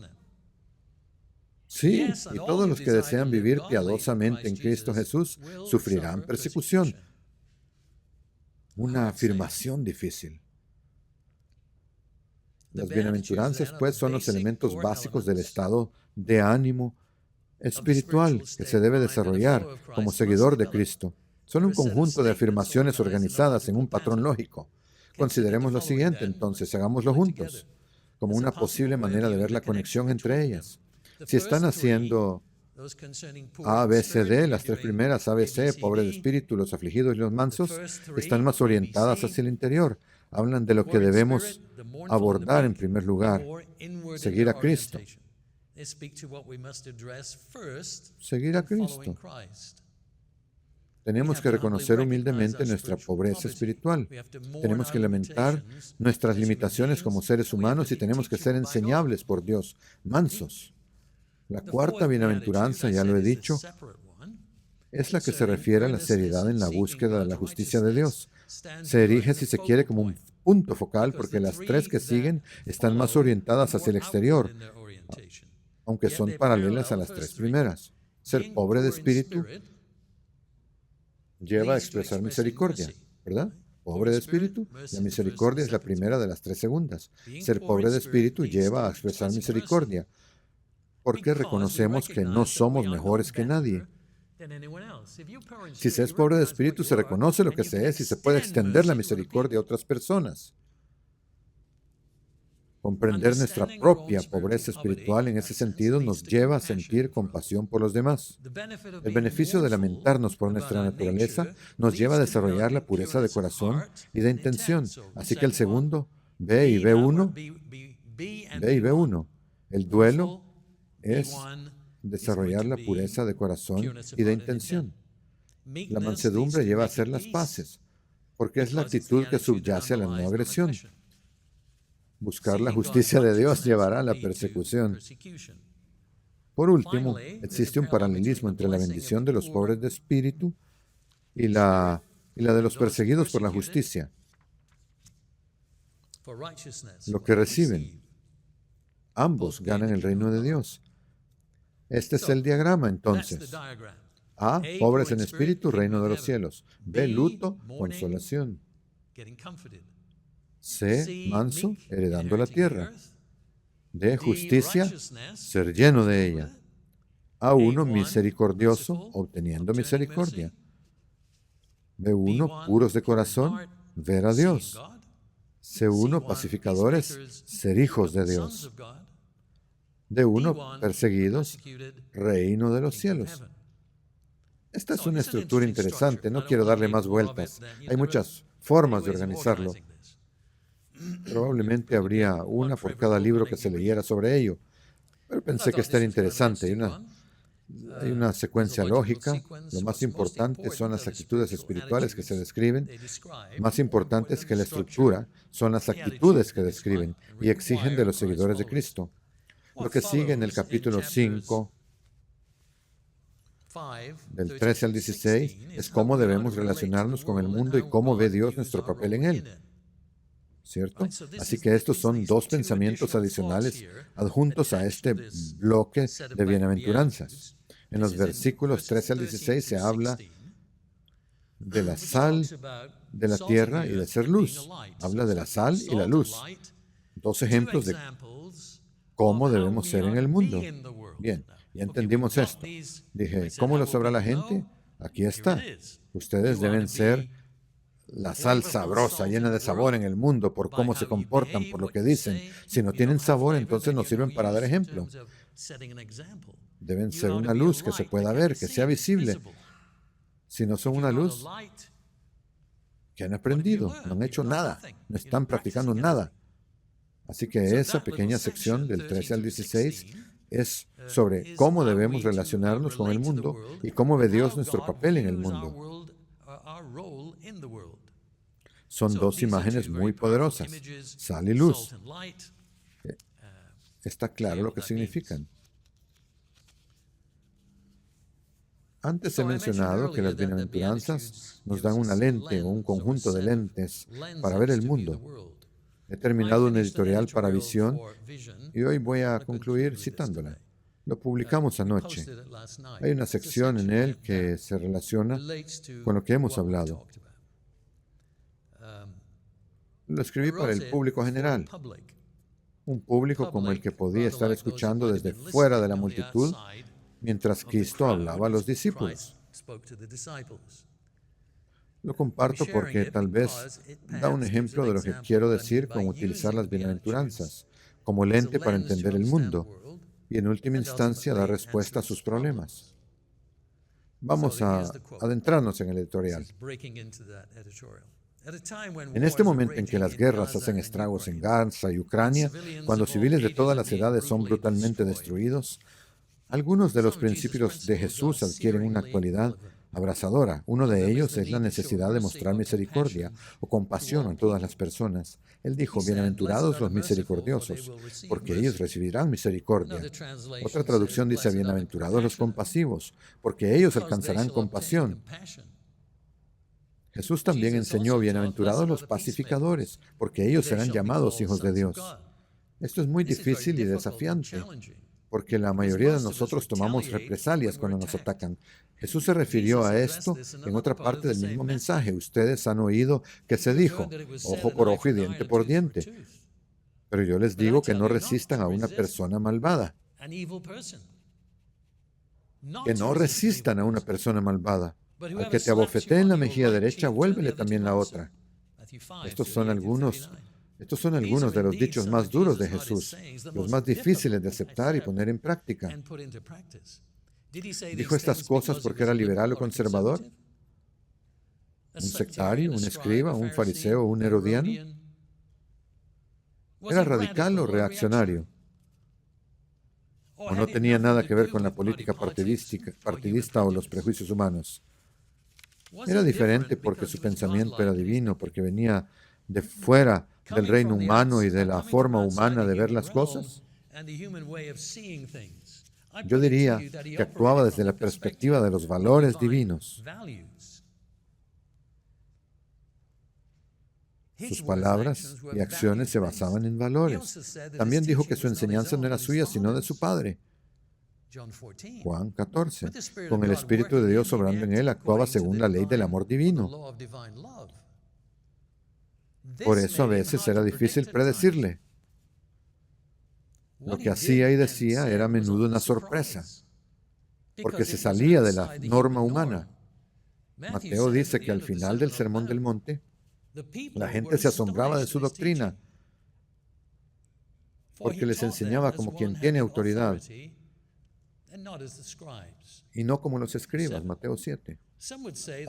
Sí, y todos los que desean vivir piadosamente en Cristo Jesús sufrirán persecución. Una afirmación difícil. Las bienaventuranzas, pues, son los elementos básicos del estado de ánimo espiritual que se debe desarrollar como seguidor de Cristo. Son un conjunto de afirmaciones organizadas en un patrón lógico. Consideremos lo siguiente, entonces, hagámoslo juntos, como una posible manera de ver la conexión entre ellas. Si están haciendo A, B, C, D, las tres primeras, A, B, C, pobre de espíritu, los afligidos y los mansos, están más orientadas hacia el interior. Hablan de lo que debemos abordar en primer lugar, seguir a Cristo. Seguir a Cristo. Tenemos que reconocer humildemente nuestra pobreza espiritual. Tenemos que lamentar nuestras limitaciones como seres humanos y tenemos que ser enseñables por Dios, mansos. La cuarta bienaventuranza, ya lo he dicho, es la que se refiere a la seriedad en la búsqueda de la justicia de Dios. Se erige, si se quiere, como un punto focal porque las tres que siguen están más orientadas hacia el exterior, aunque son paralelas a las tres primeras. Ser pobre de espíritu lleva a expresar misericordia, ¿verdad? Pobre de espíritu, la misericordia es la primera de las tres segundas. Ser pobre de espíritu lleva a expresar misericordia, porque reconocemos que no somos mejores que nadie. Si se es pobre de espíritu, se reconoce lo que se es y se puede extender la misericordia a otras personas. Comprender nuestra propia pobreza espiritual en ese sentido nos lleva a sentir compasión por los demás. El beneficio de lamentarnos por nuestra naturaleza nos lleva a desarrollar la pureza de corazón y de intención. Así que el segundo, B y B1, el duelo es desarrollar la pureza de corazón y de intención. La mansedumbre lleva a hacer las paces. porque es la actitud que subyace a la no agresión. Buscar la justicia de Dios llevará a la persecución. Por último, existe un paralelismo entre la bendición de los pobres de espíritu y la de los perseguidos por la justicia. Lo que reciben, ambos ganan el reino de Dios. Este es el diagrama, entonces. A, pobres en espíritu, reino de los cielos. B, luto, consolación. C, manso, heredando la tierra. D, justicia, ser lleno de ella. A1, misericordioso, obteniendo misericordia. B1, puros de corazón, ver a Dios. C1, pacificadores, ser hijos de Dios. D1, perseguidos, reino de los cielos. Esta es una estructura interesante, no quiero darle más vueltas. Hay muchas formas de organizarlo. Probablemente habría una por cada libro que se leyera sobre ello, pero pensé que esta era interesante. Hay una secuencia lógica. Lo más importante son las actitudes espirituales que se describen. Más importantes que la estructura son las actitudes que describen y exigen de los seguidores de Cristo. Lo que sigue en el capítulo 5, del 13 al 16, es cómo debemos relacionarnos con el mundo y cómo ve Dios nuestro papel en él. ¿Cierto? Así que estos son dos pensamientos adicionales adjuntos a este bloque de bienaventuranzas. En los versículos 13 al 16 se habla de la sal de la tierra y de ser luz. Habla de la sal y la luz. Dos ejemplos de cómo debemos ser en el mundo. Bien, ya entendimos esto. Dije, ¿cómo lo sabrá la gente? Aquí está. Ustedes deben ser la sal sabrosa, llena de sabor en el mundo por cómo se comportan, por lo que dicen. Si no tienen sabor, entonces no sirven para dar ejemplo. Deben ser una luz que se pueda ver, que sea visible. Si no son una luz, ¿qué han aprendido? No han hecho nada, no están practicando nada. Así que esa pequeña sección del 13 al 16 es sobre cómo debemos relacionarnos con el mundo y cómo ve Dios nuestro papel en el mundo. Son dos imágenes muy poderosas, sal y luz. Está claro lo que significan. Antes he mencionado que las bienaventuranzas nos dan una lente o un conjunto de lentes para ver el mundo. He terminado un editorial para Visión y hoy voy a concluir citándola. Lo publicamos anoche. Hay una sección en él que se relaciona con lo que hemos hablado. Lo escribí para el público general, un público como el que podía estar escuchando desde fuera de la multitud mientras Cristo hablaba a los discípulos. Lo comparto porque tal vez da un ejemplo de lo que quiero decir con utilizar las bienaventuranzas como lente para entender el mundo y en última instancia dar respuesta a sus problemas. Vamos a adentrarnos en el editorial. En este momento en que las guerras hacen estragos en Gaza y Ucrania, cuando civiles de todas las edades son brutalmente destruidos, algunos de los principios de Jesús adquieren una actualidad abrasadora. Uno de ellos es la necesidad de mostrar misericordia o compasión a todas las personas. Él dijo, bienaventurados los misericordiosos, porque ellos recibirán misericordia. Otra traducción dice, bienaventurados los compasivos, porque ellos alcanzarán compasión. Jesús también enseñó, bienaventurados los pacificadores, porque ellos serán llamados hijos de Dios. Esto es muy difícil y desafiante, porque la mayoría de nosotros tomamos represalias cuando nos atacan. Jesús se refirió a esto en otra parte del mismo mensaje. Ustedes han oído que se dijo, ojo por ojo y diente por diente. Pero yo les digo que no resistan a una persona malvada. Que no resistan a una persona malvada. Al que te abofetee en la mejilla derecha, vuélvele también la otra. Estos son algunos de los dichos más duros de Jesús, los más difíciles de aceptar y poner en práctica. ¿Dijo estas cosas porque era liberal o conservador? ¿Un sectario, un escriba, un fariseo o un herodiano? ¿Era radical o reaccionario? ¿O no tenía nada que ver con la política partidista o los prejuicios humanos? Era diferente porque su pensamiento era divino, porque venía de fuera del reino humano y de la forma humana de ver las cosas. Yo diría que actuaba desde la perspectiva de los valores divinos. Sus palabras y acciones se basaban en valores. También dijo que su enseñanza no era suya, sino de su Padre. Juan 14. Con el Espíritu de Dios obrando en él, actuaba según la ley del amor divino. Por eso a veces era difícil predecirle. Lo que hacía y decía era a menudo una sorpresa, porque se salía de la norma humana. Mateo dice que al final del Sermón del Monte, la gente se asombraba de su doctrina, porque les enseñaba como quien tiene autoridad, y no como los escribas, Mateo 7.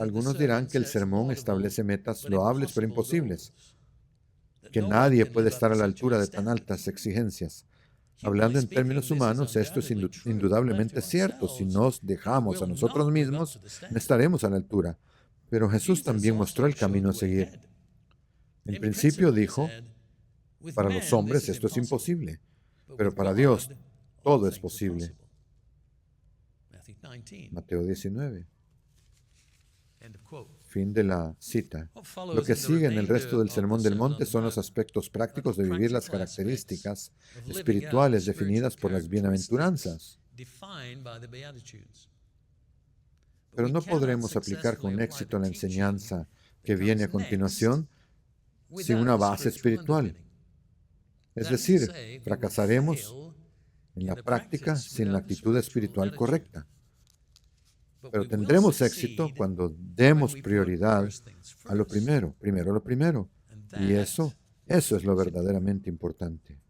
Algunos dirán que el sermón establece metas loables pero imposibles, que nadie puede estar a la altura de tan altas exigencias. Hablando en términos humanos, esto es indudablemente cierto. Si nos dejamos a nosotros mismos, no estaremos a la altura. Pero Jesús también mostró el camino a seguir. En principio dijo, para los hombres esto es imposible, pero para Dios todo es posible. Mateo 19. Fin de la cita. Lo que sigue en el resto del Sermón del Monte son los aspectos prácticos de vivir las características espirituales definidas por las bienaventuranzas. Pero no podremos aplicar con éxito la enseñanza que viene a continuación sin una base espiritual. Es decir, fracasaremos en la práctica sin la actitud espiritual correcta. Pero tendremos éxito cuando demos prioridad a lo primero lo primero. Y eso es lo verdaderamente importante.